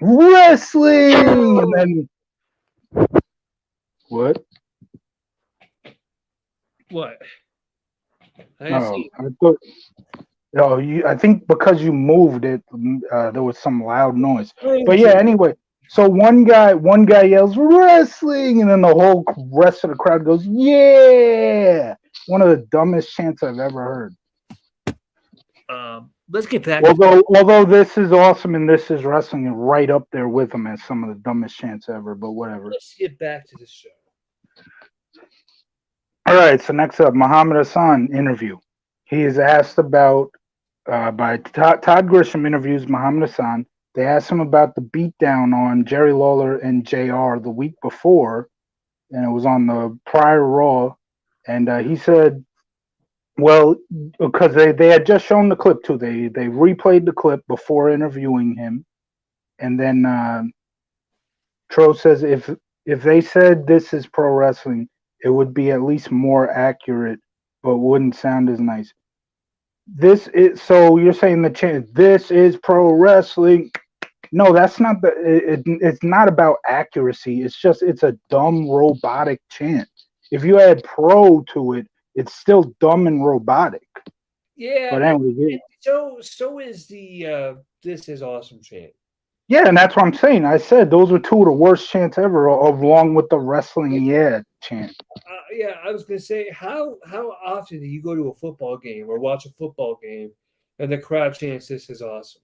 wrestling, and then what? What? I didn't No, see. I thought. No, I think because you moved it, there was some loud noise. I don't even But see yeah, it. anyway. So one guy yells wrestling, and then the whole rest of the crowd goes, "Yeah!" One of the dumbest chants I've ever heard. let's get back. Although this is awesome and this is wrestling right up there with them as some of the dumbest chants ever, but whatever. Let's get back to the show. All right, so next up, Muhammad Hassan interview. He is asked about by Todd Grisham interviews Muhammad Hassan. They asked him about the beatdown on Jerry Lawler and JR the week before, and it was on the prior Raw, and he said, well, because they had just shown the clip too. They replayed the clip before interviewing him, and then Tro says if they said this is pro wrestling, it would be at least more accurate, but wouldn't sound as nice. This is so you're saying the chant, this is pro wrestling. No, that's not it's not about accuracy. It's a dumb robotic chant. If you add pro to it, it's still dumb and robotic. Yeah. But anyway, so is the this is awesome chant. Yeah, and that's what I'm saying. I said those were two of the worst chants ever, along with the wrestling chant. Yeah, I was gonna say, how often do you go to a football game or watch a football game, and the crowd chants, "This is awesome"?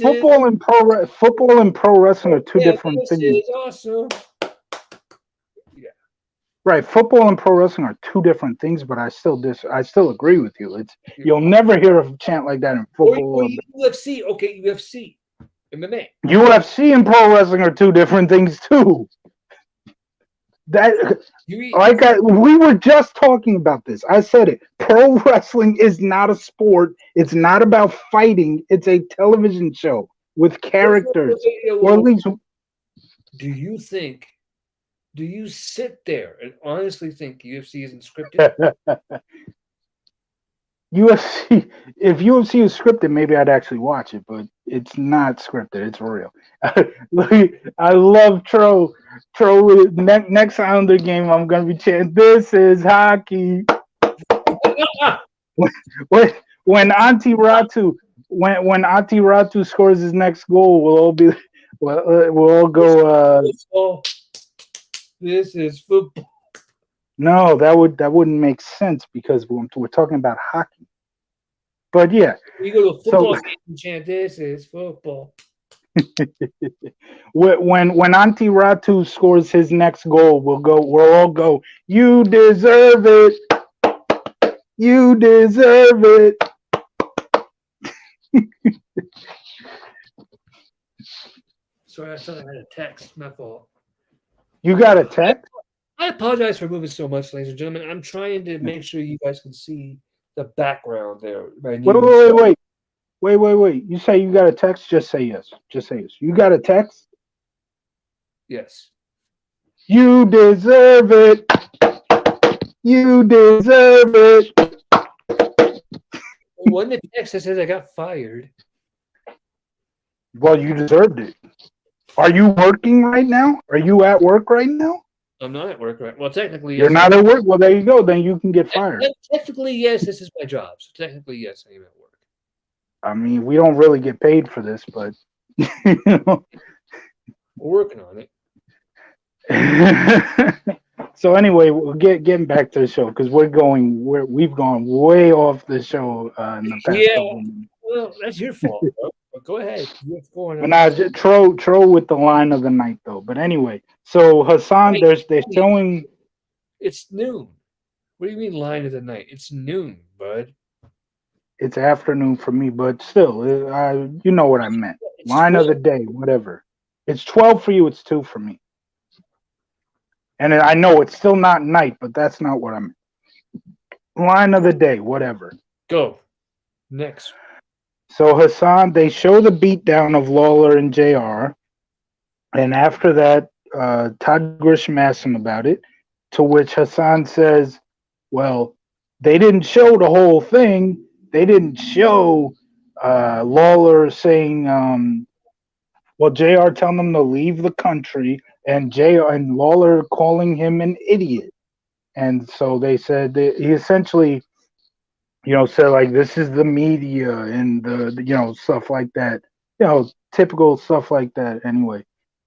Football and pro wrestling are two different things. This is awesome. Yeah. Right, football and pro wrestling are two different things, but I still agree with you. You'll never hear a chant like that in football. Or UFC, okay, UFC, MMA. UFC and pro wrestling are two different things too. We were just talking about this. I said it. Pro wrestling is not a sport. It's not about fighting. It's a television show with characters. Or at least. Do you sit there and honestly think UFC isn't scripted? UFC, if UFC is scripted, maybe I'd actually watch it, but it's not scripted. It's real. I love Tro. Next Islander game, I'm gonna be chanting, "This is hockey." when Auntie Ratu scores his next goal, we'll all go. This is football. No, that wouldn't make sense because we're talking about hockey. But yeah, you go to a football game and chant, "This is football." when Auntie Ratu scores his next goal, we'll all go, "You deserve it. You deserve it." Sorry, I thought I had a text. My fault. You got a text? I apologize for moving so much, ladies and gentlemen. I'm trying to make sure you guys can see the background there. Wait. You say you got a text? Just say yes. Just say yes. You got a text? Yes. You deserve it. You deserve it. When the text that says I got fired. Well, you deserved it. Are you working right now? Are you at work right now? I'm not at work right. Well, technically, you're not at work. Well, there you go. Then you can get fired. Technically, yes. This is my job. So technically, yes, I am at work. I mean, we don't really get paid for this, but we're working on it. So anyway, we'll getting back to the show because we've gone way off the show in the past. Yeah. Well, that's your fault, bro. But go ahead. But now, Tro with the line of the night, though. But anyway, so Hassan, they're showing. It's noon. What do you mean line of the night? It's noon, bud. It's afternoon for me, but still, you know what I meant. Line of the day, whatever. It's 12 for you. It's 2 for me. And I know it's still not night, but that's not what I meant. Line of the day, whatever. Go. Next. So Hassan, they show the beatdown of Lawler and JR. And after that, Todd Grisham asks him about it, to which Hassan says, well, they didn't show the whole thing. They didn't show Lawler saying, JR telling them to leave the country and Lawler calling him an idiot. And so they said he essentially, said like, this is the media and the stuff like that, typical stuff like that anyway.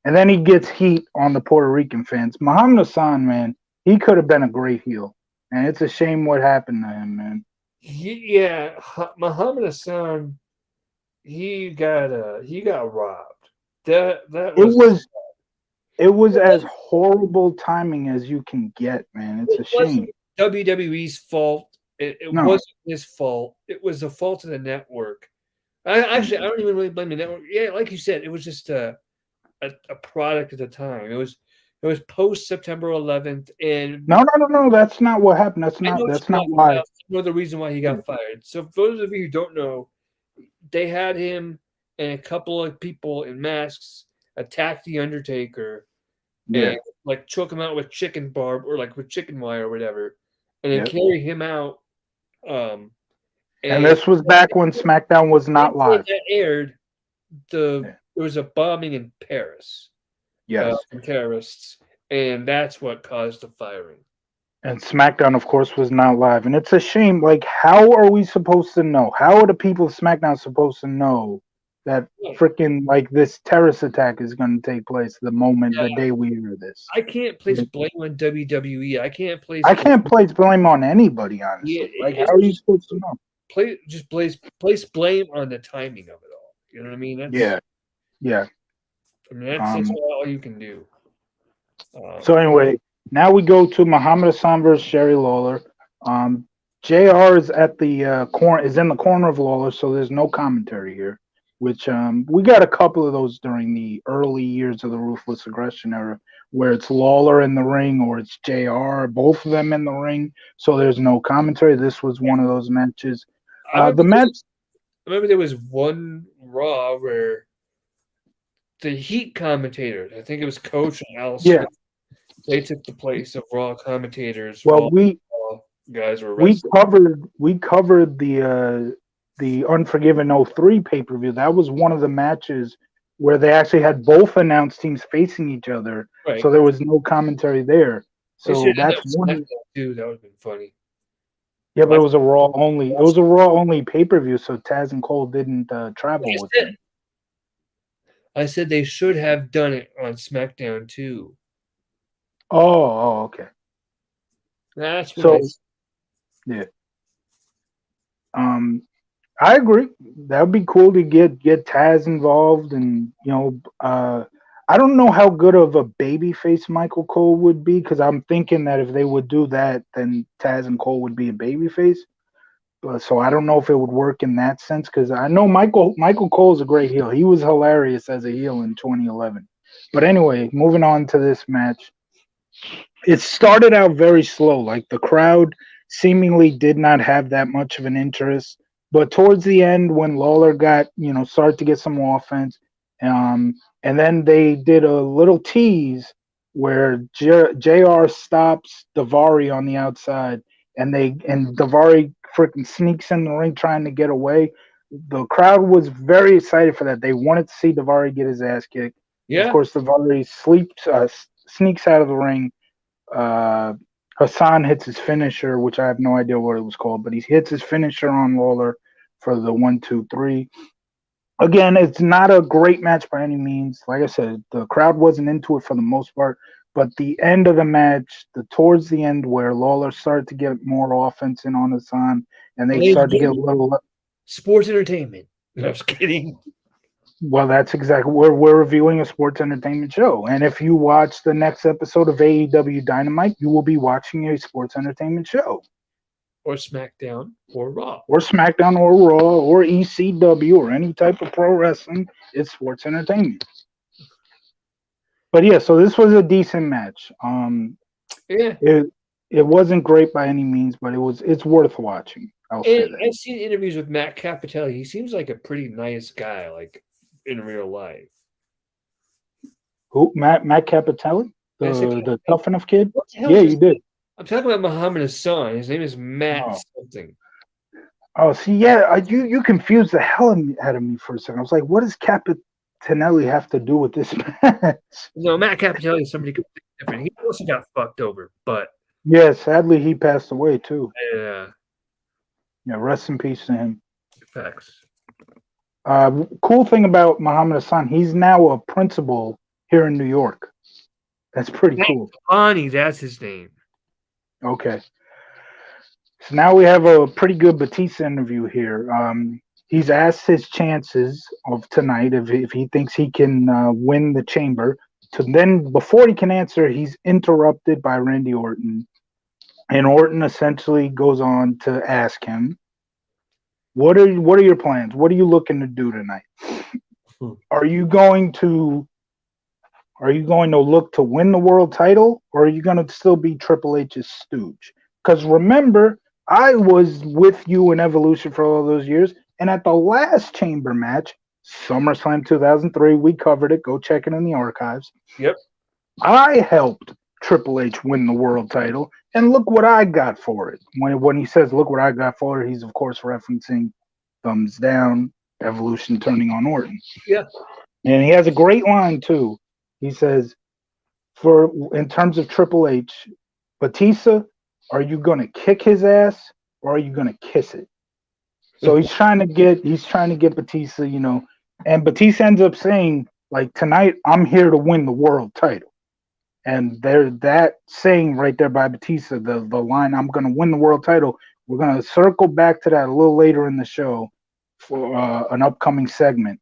And then he gets heat on the Puerto Rican fans. Muhammad Hassan, man, he could have been a great heel. And it's a shame what happened to him, man. Yeah, Muhammad Hassan, he got robbed. That It was was it was as horrible timing as you can get, man. It's it a shame. wasn't WWE's fault. It No, wasn't his fault. It was the fault of the network. I don't even really blame the network. Yeah, like you said, it was just a product at the time. It was post September 11th, and no. That's not what happened. I know what That's you're not talking why. about. I know the reason why he got fired. So for those of you who don't know, they had him and a couple of people in masks attack the Undertaker Yeah, and like choke him out with chicken barb or like with chicken wire or whatever, and then yeah. carry him out. Um, And and this was back when SmackDown was not live. that aired, Yeah. there was a bombing in Paris Yes. from terrorists, and that's what caused the firing. And SmackDown, of course, was not live. And it's a shame. Like, how are we supposed to know? How are the people of SmackDown supposed to know that Yeah, freaking like this terrorist attack is going to take place the day we hear this? I can't place blame on WWE. I can't place I can't place blame on anybody, yeah, honestly. Like, how it's are you just supposed to know? place blame on the timing of it all. You know what I mean? Yeah, yeah. That's Um. all you can do. So anyway, now we go to Muhammad Hassan versus Jerry Lawler. Jr. is at the corner, is in the corner of Lawler, so there's no commentary here. Which we got a couple of those during the early years of the Ruthless Aggression era, where it's Lawler in the ring or it's Jr. Both of them in the ring, so there's no commentary. This was one of those matches. The match, I remember there was one Raw where the Heat commentators, I think it was Coach and Al yeah. Smith, they took the place of Raw commentators Well, while Raw guys were we wrestling. covered the Unforgiven '03 pay-per-view. That was one of the matches where they actually had both announced teams facing each other, Right. so there was no commentary there. They So should have that's done one. SmackDown too. That would have been funny. Yeah, but it Watch, was a Raw only. It watch, was a Raw only pay-per-view, so Taz and Cole didn't travel I with said, them. I said they should have done it on SmackDown too. Okay. That's what I So said. yeah, um, I agree. That would be cool to get Taz involved, and I don't know how good of a babyface Michael Cole would be because I'm thinking that if they would do that, then Taz and Cole would be a babyface. So I don't know if it would work in that sense because I know Michael Cole is a great heel. He was hilarious as a heel in 2011. But anyway, moving on to this match. It started out very slow. Like the crowd seemingly did not have that much of an interest. But towards the end, when Lawler got, started to get some offense, and then they did a little tease where JR stops Davari on the outside, and Davari freaking sneaks in the ring trying to get away. The crowd was very excited for that. They wanted to see Davari get his ass kicked. Of Yeah, course, Davari sneaks out of the ring. uh, Hassan hits his finisher, which I have no idea what it was called, but he hits his finisher on Lawler for the 1, 2, 3. Again, it's not a great match by any means. Like I said, the crowd wasn't into it for the most part. But the end of the match, towards the end, where Lawler started to get more offense in on Hassan, and they ladies and started to get a gentlemen, little. sports entertainment. No, I'm just kidding. Well, that's exactly we're reviewing a sports entertainment show, and if you watch the next episode of AEW Dynamite, you will be watching a sports entertainment show, Or SmackDown or Raw. or SmackDown, or Raw, or ECW, or any type of pro wrestling. It's sports entertainment. But yeah, so this was a decent match. Yeah. It wasn't great by any means, but it's worth watching. I'll say And that. I've seen interviews with Matt Capitelli. He seems like a pretty nice guy, like in real life. Who? Matt Capitelli, I said, the tough enough kid. what the hell Yeah, is you his did. name? I'm talking about Muhammad's son. His name is Matt Oh. something. Oh, see, yeah, you confused the hell out of me for a second. I was like, what does Capitanelli have to do with this match? No, Matt Capitelli is somebody completely different. He also got fucked over, but Yeah, sadly, he passed away too. yeah, Yeah, rest in peace to him. facts. Cool thing about Muhammad Hassan, he's now a principal here in New York. That's pretty cool. Ani, that's his name. Okay. So now we have a pretty good Batista interview here. He's asked his chances of tonight if he thinks he can win the chamber. So then, before he can answer, he's interrupted by Randy Orton, and Orton essentially goes on to ask him, what are your plans? What are you looking to do tonight? Are you going to look to win the world title, or are you going to still be Triple H's stooge? Because remember, I was with you in Evolution for all those years, and at the last chamber match, SummerSlam 2003, we covered it. Go check it in the archives. Yep. I helped Triple H win the world title, and look what I got for it. When he says, look what I got for it, he's, of course, referencing Thumbs Down, Evolution turning on Orton. Yeah. And he has a great line, too. He says, in terms of Triple H, Batista, are you going to kick his ass or are you going to kiss it? So he's trying to get Batista, and Batista ends up saying, like, tonight I'm here to win the world title. And that saying right there by Batista, the line, I'm going to win the world title, we're going to circle back to that a little later in the show for an upcoming segment.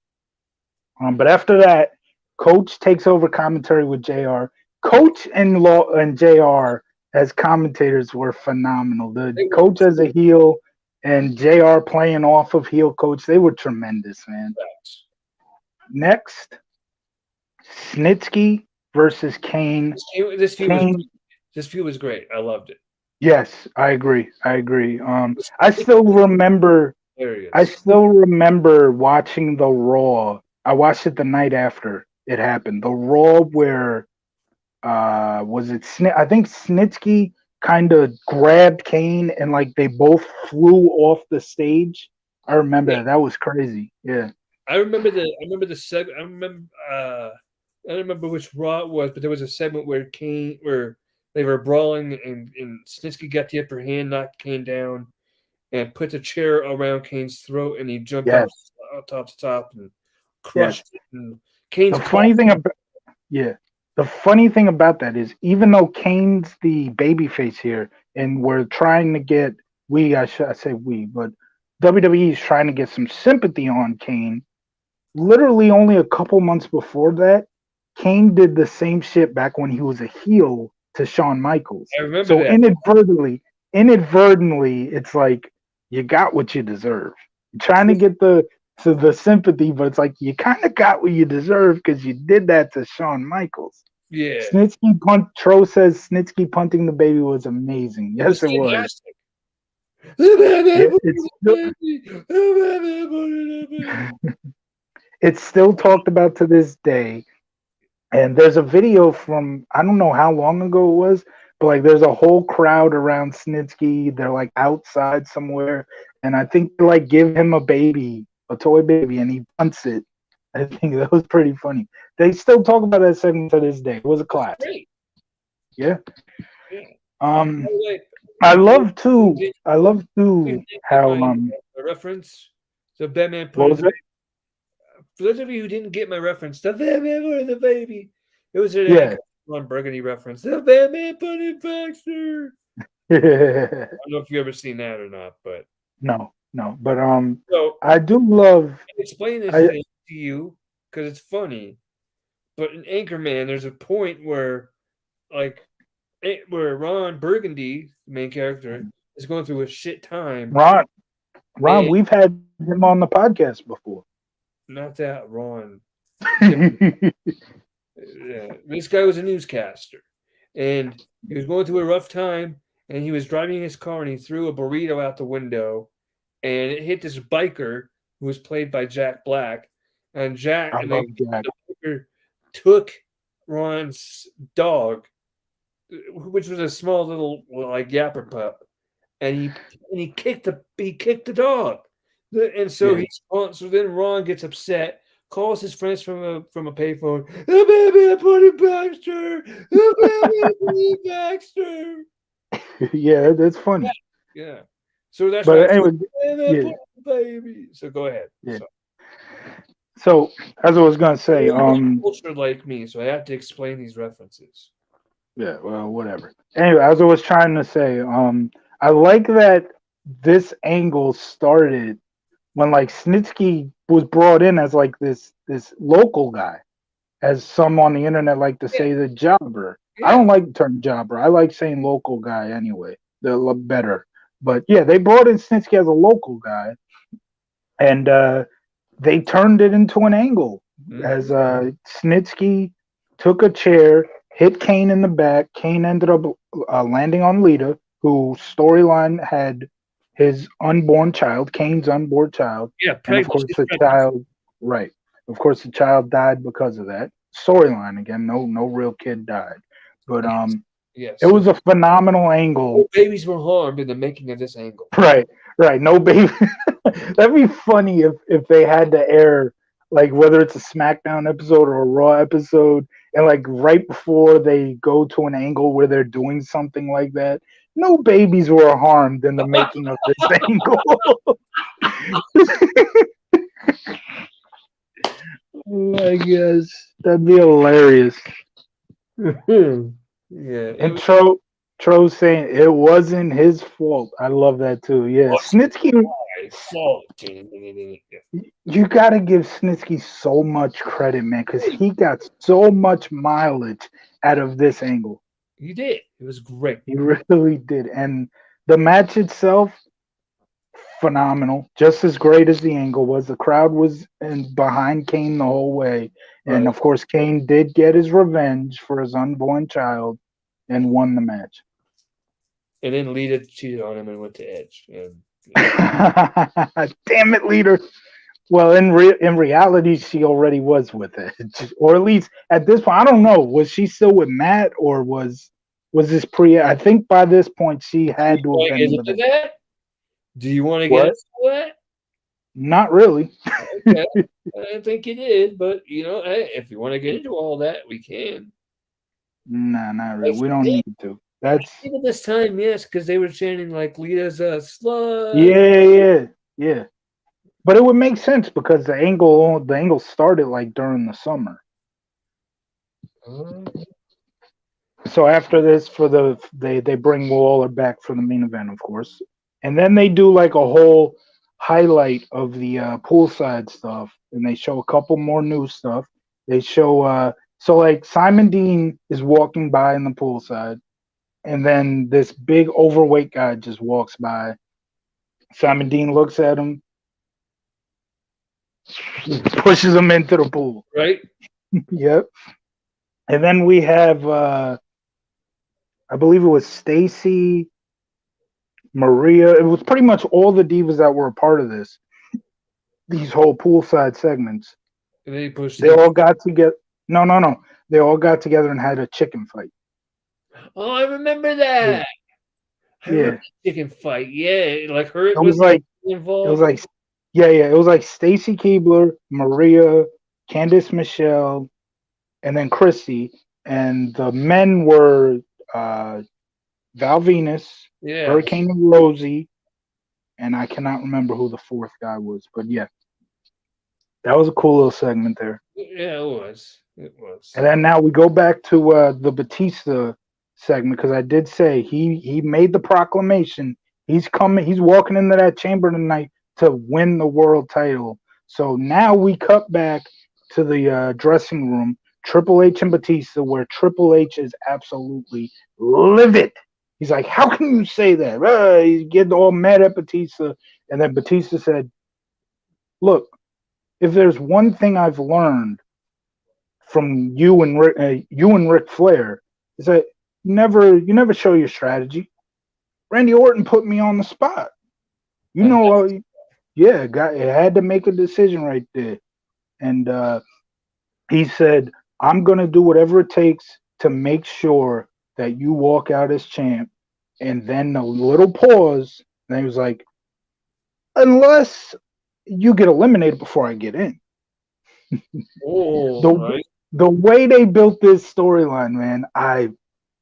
But after that, Coach takes over commentary with JR. Coach and JR as commentators were phenomenal. The Coach as a heel and JR playing off of heel Coach, they were tremendous, man. Next, Snitsky versus Kane. This feud was great. I loved it. Yes, I agree. I still remember watching the Raw. I watched it the night after it happened. The Raw where was it I think Snitsky kind of grabbed Kane and like they both flew off the stage. I remember that was crazy. Yeah. I remember the segment. I don't remember which Raw it was, but there was a segment where they were brawling and Snitsky got the upper hand, knocked Kane down, and put the chair around Kane's throat, and he jumped up top to top and crushed it. And Kane's the funny thing about that is, even though Kane's the babyface here, and we're trying to get but WWE is trying to get some sympathy on Kane. Literally, only a couple months before that, Kane did the same shit back when he was a heel to Shawn Michaels. I remember so that. inadvertently, it's like you got what you deserve. You're trying to get the sympathy, but it's like you kind of got what you deserve because you did that to Shawn Michaels. Yeah. Tro says Snitsky punting the baby was amazing. Yes, it was. It's still talked about to this day. And there's a video from, I don't know how long ago it was, but like there's a whole crowd around Snitsky. They're like outside somewhere. And I think they like give him a toy baby, and he punts it. I think that was pretty funny. They still talk about that segment to this day. It was a classic. Great. Yeah. I love too how a reference. So Batman what was it? For those of you who didn't get my reference, the Batman put the baby. It was a Ron Burgundy reference. The Batman put in Baxter. I don't know if you've ever seen that or not, but no. But so, I do love. I explain this thing to you because it's funny. But in Anchorman, there's a point where Ron Burgundy, the main character, is going through a shit time. Ron, we've had him on the podcast before. Not that Ron. Yeah, this guy was a newscaster, and he was going through a rough time, and he was driving his car, and he threw a burrito out the window, and it hit this biker who was played by Jack Black, and the biker took Ron's dog, which was a small little like yapper pup, and he kicked the dog. And so then Ron gets upset, calls his friends from a payphone. The baby put in Baxter. The baby Baxter. Yeah, that's funny. Yeah. So that's baby. So go ahead. Yeah. So as I was gonna say, culture like me, so I have to explain these references. Yeah, well, whatever. Anyway, as I was trying to say, I like that this angle started when like Snitsky was brought in as like this local guy, as some on the internet like to Yeah, say the jobber. I yeah. don't like the term jobber. I like saying local guy anyway. They're better. But yeah, they brought in Snitsky as a local guy, and they turned it into an angle as Mm-hmm. Snitsky took a chair, hit Kane in the back. Kane ended up landing on Lita, whose storyline had his unborn child, Kane's unborn child, Yeah, and of pregnant. course She's the pregnant. child, right? Of course, the child died because of that storyline. Again, no real kid died, but Yes. Yes. it So was a phenomenal no angle. babies were harmed in the making of this angle. Right, right. No baby. That'd be funny if they had to air like whether it's a SmackDown episode or a Raw episode, and like right before they go to an angle where they're doing something like that. No babies were harmed in the making of this angle. I guess that'd be hilarious. Yeah, it And was Tro saying it wasn't his fault. I love that too. Yeah, Snitsky, my fault. you got to give Snitsky so much credit, man, because he got so much mileage out of this angle. You did. It was great. He really did. And the match itself, phenomenal. Just as great as the angle was. The crowd was behind Kane the whole way. And Right. of course, Kane did get his revenge for his unborn child and won the match. And then Lita cheated on him and went to Edge. And Damn it, leader. Well, in reality, she already was with it, or at least at this point, I don't know. Was she still with Matt, or was this pre? I think by this point she do you had to have want to been get with into it. that? Do you want to get What? into that? Not really. Okay. I think you did, but hey, if you want to get into all that, we can. Nah, not really. If We we don't did, need to. That's even this time, yes, because they were chanting like Lita's a slut. yeah. But it would make sense because the angle started like during the summer. Uh, So after this, they bring Waller back for the main event, of course, and then they do like a whole highlight of the poolside stuff, and they show a couple more new stuff. They show so like Simon Dean is walking by in the poolside, and then this big overweight guy just walks by. Simon Dean looks at him, pushes him into the pool. right? Yep. And then we have I believe it was Stacy, Maria. It was pretty much all the divas that were a part of this. These whole poolside segments. And then he pushed They him. all got together. No. They all got together and had a chicken fight. Oh, I remember Yeah. that. I Yeah. remember the chicken fight. Yeah, like her It was was like involved. yeah. It was like Stacy Keebler, Maria, Candice Michelle, and then Christy. And the men were uh, Val Venus, Yeah, Hurricane Rosie, and I cannot remember who the fourth guy was. But yeah, that was a cool little segment there. yeah, it was. It was. And then now we go back to the Batista segment because I did say he made the proclamation. He's coming. He's walking into that chamber tonight to win the world title. So now we cut back to the dressing room, Triple H and Batista, where Triple H is absolutely livid. He's like, "How can you say that?" He's getting all mad at Batista, and then Batista said, "Look, if there's one thing I've learned from you and Ric Flair is that you never show your strategy. Randy Orton put me on the spot. You Uh, know, yeah, it had to make a decision right there, and he said, "I'm gonna do whatever it takes to make sure that you walk out as champ." And then a little pause, and he was like, "Unless you get eliminated before I get in." oh, The right. the way they built this storyline, man, I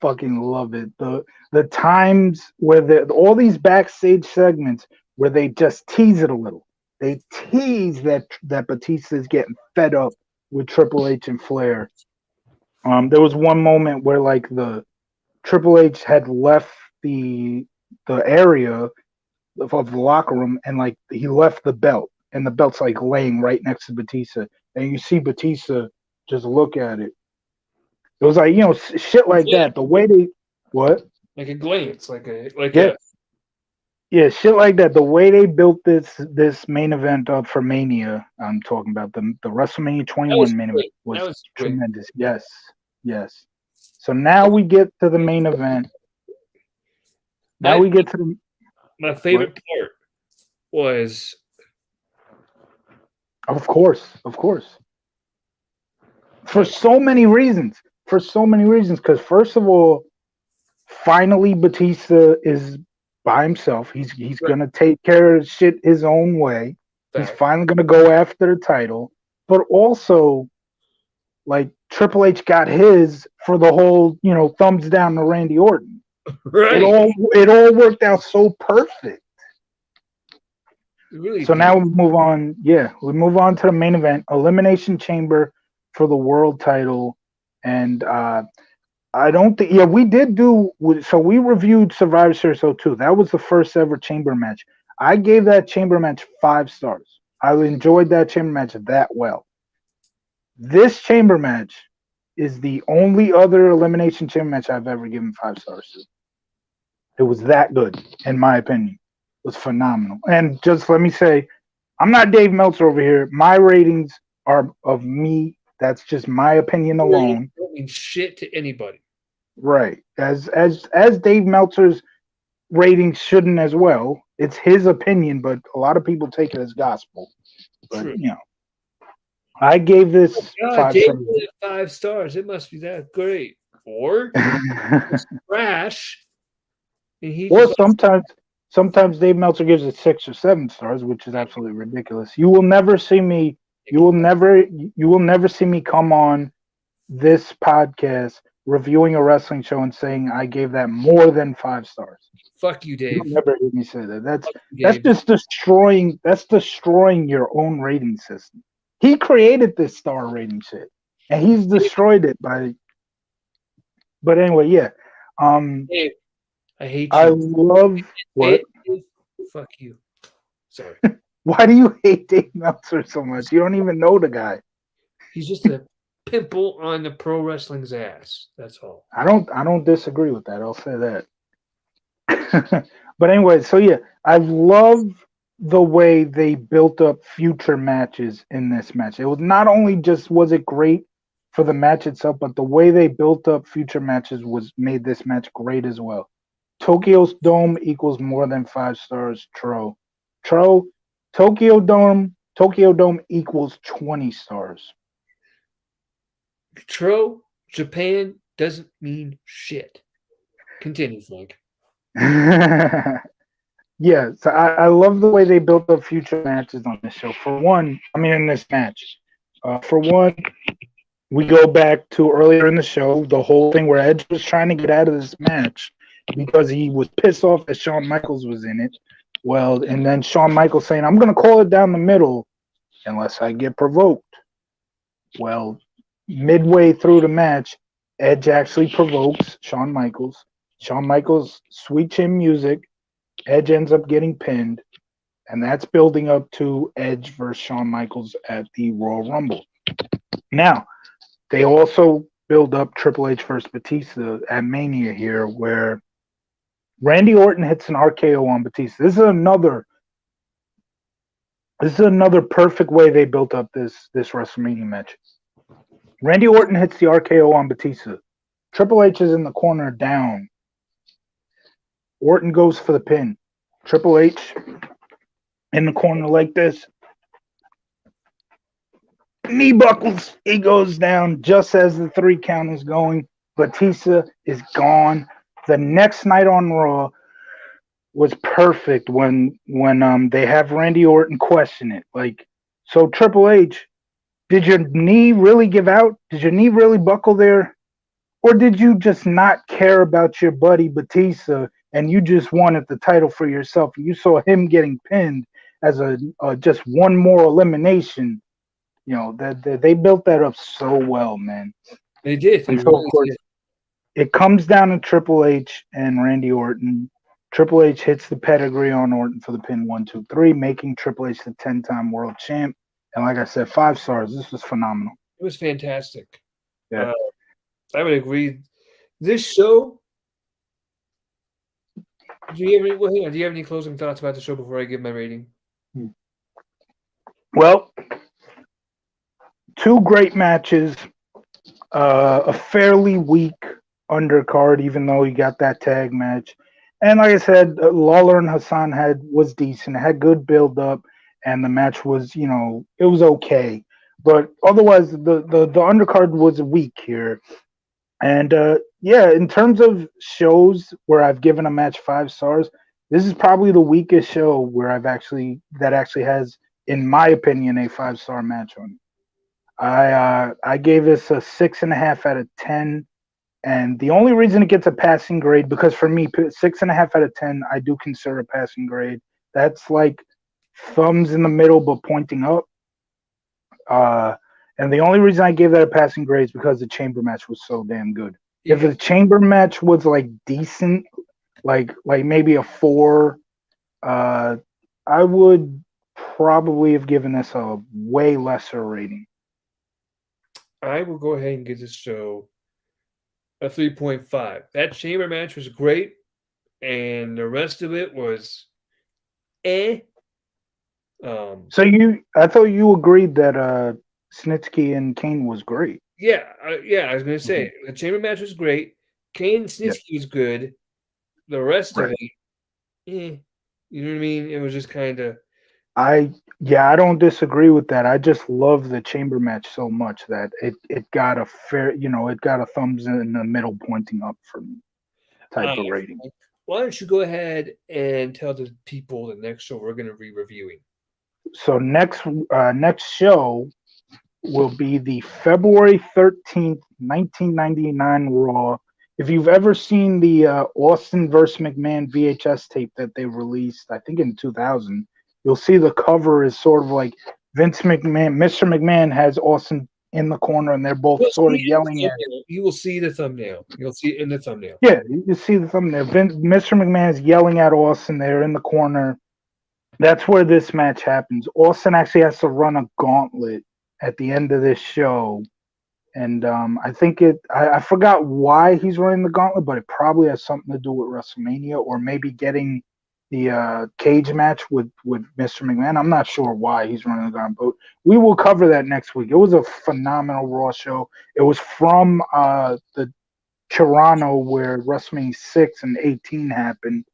fucking love it. The times where all these backstage segments where they just tease it a little. They tease that Batista's getting fed up with Triple H and Flair. There was one moment where like the Triple H had left the the area of the locker room, and like he left the belt, and the belt's like laying right next to Batista, and you see Batista just look at it. It was like, you know, shit like Yeah, that. The way they what? like a glance, like Yeah, a yeah, shit like that. The way they built this main event up for Mania, I'm talking about the WrestleMania that was 21 main event great. That was was great. tremendous. Yes, yes. So now we get to the main event. Now My we get to the my what? favorite part was Of course. For so many reasons. For so many reasons. Because first of all, finally Batista is by himself. He's right, gonna take care of shit his own way. He's fact. finally gonna go after the title. But also, like Triple H got his for the whole, you know, thumbs down to Randy Orton. Right. It all worked out so perfect. It really So did. now we move on. Yeah, we move on to the main event, Elimination Chamber for the world title, and I don't think. Yeah, we did do. So we reviewed Survivor Series 02. That was the first ever chamber match. I gave that chamber match 5 stars. I enjoyed that chamber match that well. This chamber match is the only other elimination chamber match I've ever given 5 stars to. It was that good, in my opinion. It was phenomenal. And just let me say, I'm not Dave Meltzer over here. My ratings are of me. That's just my opinion alone. Don't mean shit to anybody. Right. As Dave Meltzer's ratings shouldn't as well. It's his opinion, but a lot of people take it as gospel. But True. you know, I gave this God, 5 Dave stars. gave it 5 stars. It must be that great. Or it's trash. And he Or just sometimes Dave Meltzer gives it 6 or 7 stars, which is absolutely ridiculous. You will never see me. You will never see me come on this podcast reviewing a wrestling show and saying I gave that more than 5 stars. fuck you, You'll Dave. never hear me say that. Fuck you, That's Dave. just destroying. That's destroying your own rating system. He created this star rating shit, and he's destroyed it by. But anyway, yeah. Dave, I hate I you. love what. Dave, fuck you. Sorry. Why do you hate Dave Meltzer so much? You don't even know the guy. He's just a pimple on the pro wrestling's ass. That's all. I don't disagree with that. I'll say that. But anyway, so yeah, I love the way they built up future matches in this match. It was not only just was it great for the match itself, but the way they built up future matches was made this match great as well. Tokyo's Dome equals more than 5 stars. Tro, Tokyo Dome equals 20 stars. Tro, Japan doesn't mean shit. Continue, Frank. Yeah, so I love the way they built up future matches on this show. For one, I mean, in this match, for one, we go back to earlier in the show, the whole thing where Edge was trying to get out of this match because he was pissed off that Shawn Michaels was in it. Well, and then Shawn Michaels saying, I'm going to call it down the middle unless I get provoked. Well, midway through the match, Edge actually provokes Shawn Michaels. Shawn Michaels, sweet chin music. Edge ends up getting pinned, and that's building up to Edge versus Shawn Michaels at the Royal Rumble. Now, they also build up Triple H versus Batista at Mania here, where Randy Orton hits an RKO on Batista. This is another perfect way they built up this WrestleMania match. Randy Orton hits the RKO on Batista. Triple H is in the corner down. Orton goes for the pin. Triple H in the corner like this. Knee buckles. He goes down just as the 3 count is going. Batista is gone. The next night on Raw was perfect when they have Randy Orton question it. Like, so Triple H, did your knee really give out? Did your knee really buckle there? Or did you just not care about your buddy Batista and you just wanted the title for yourself? You saw him getting pinned as a just one more elimination. You know, that they built that up so well, man. They did. They And so, of really course, did. it comes down to Triple H and Randy Orton. Triple H hits the pedigree on Orton for the pin 1, 2, 3, making Triple H the 10-time world champ. And like I said, 5 stars. This was phenomenal. It was fantastic. Yeah. I would agree. This show. Do you have any? Well, hang on. Do you have any closing thoughts about the show before I give my rating? Well, 2 great matches. A fairly weak undercard, even though you got that tag match. And like I said, Lawler and Hassan was decent. It had good build up, and the match was, it was okay. But otherwise, the undercard was weak here. And yeah, in terms of shows where I've given a match 5 stars, this is probably the weakest show where that actually has, in my opinion, a 5-star match on it. I gave this a 6.5 out of 10, and the only reason it gets a passing grade, because for me, 6.5 out of 10, I do consider a passing grade. That's like thumbs in the middle but pointing up. And the only reason I gave that a passing grade is because the chamber match was so damn good. Yeah. If the chamber match was like decent, like maybe a 4, I would probably have given this a way lesser rating. I will go ahead and give this show a 3.5. That chamber match was great, and the rest of it was eh. So I thought you agreed that Snitsky and Kane was great. Yeah, I was going to say the chamber match was great. Kane and Snitsky was good. The rest of it, eh. You know what I mean? It was just kind of. I don't disagree with that. I just love the chamber match so much that it got a fair, it got a thumbs in the middle pointing up for me type of rating. Why don't you go ahead and tell the people the next show we're going to be reviewing? So next show will be the February 13th, 1999 Raw. If you've ever seen the Austin vs. McMahon VHS tape that they released, I think in 2000, you'll see the cover is sort of like Vince McMahon, Mr. McMahon has Austin in the corner, and they're both sort of yelling at him. You will see the thumbnail. You'll see it in the thumbnail. Yeah, you see the thumbnail. Mr. McMahon is yelling at Austin. They're in the corner. That's where this match happens. Austin actually has to run a gauntlet at the end of this show. And I think I forgot why he's running the gauntlet, but it probably has something to do with WrestleMania or maybe getting the cage match with Mr. McMahon. I'm not sure why he's running the gauntlet, but we will cover that next week. It was a phenomenal Raw show. It was from the Toronto where WrestleMania 6 and 18 happened.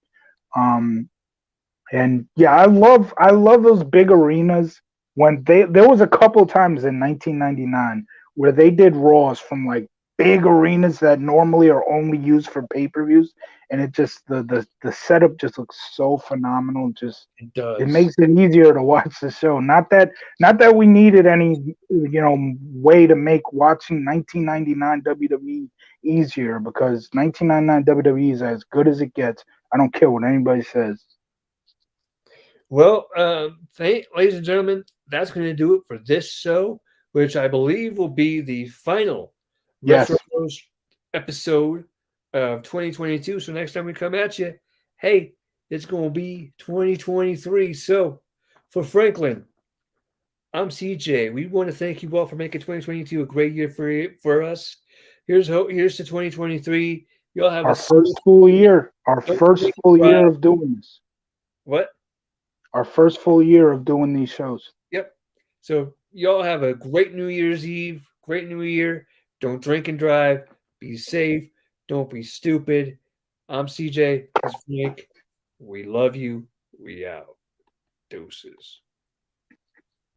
And yeah, I love those big arenas. When there was a couple times in 1999 where they did Raws from like big arenas that normally are only used for pay-per-views, and it just the setup just looks so phenomenal. It does. It makes it easier to watch the show. Not that we needed any way to make watching 1999 WWE easier, because 1999 WWE is as good as it gets. I don't care what anybody says. Well, ladies and gentlemen, that's going to do it for this show, which I believe will be the final Retro Bros episode of 2022. So next time we come at you, hey, it's going to be 2023. So for Franklin, I'm CJ. We want to thank you all for making 2022 a great year for us. Here's to 2023. You'll have our first full year. Our first full year of doing this. What? Our first full year of doing these shows. Yep. So y'all have a great New Year's Eve, great New Year. Don't drink and drive. Be safe. Don't be stupid. I'm CJ. This is Frank. We love you. We out. Deuces.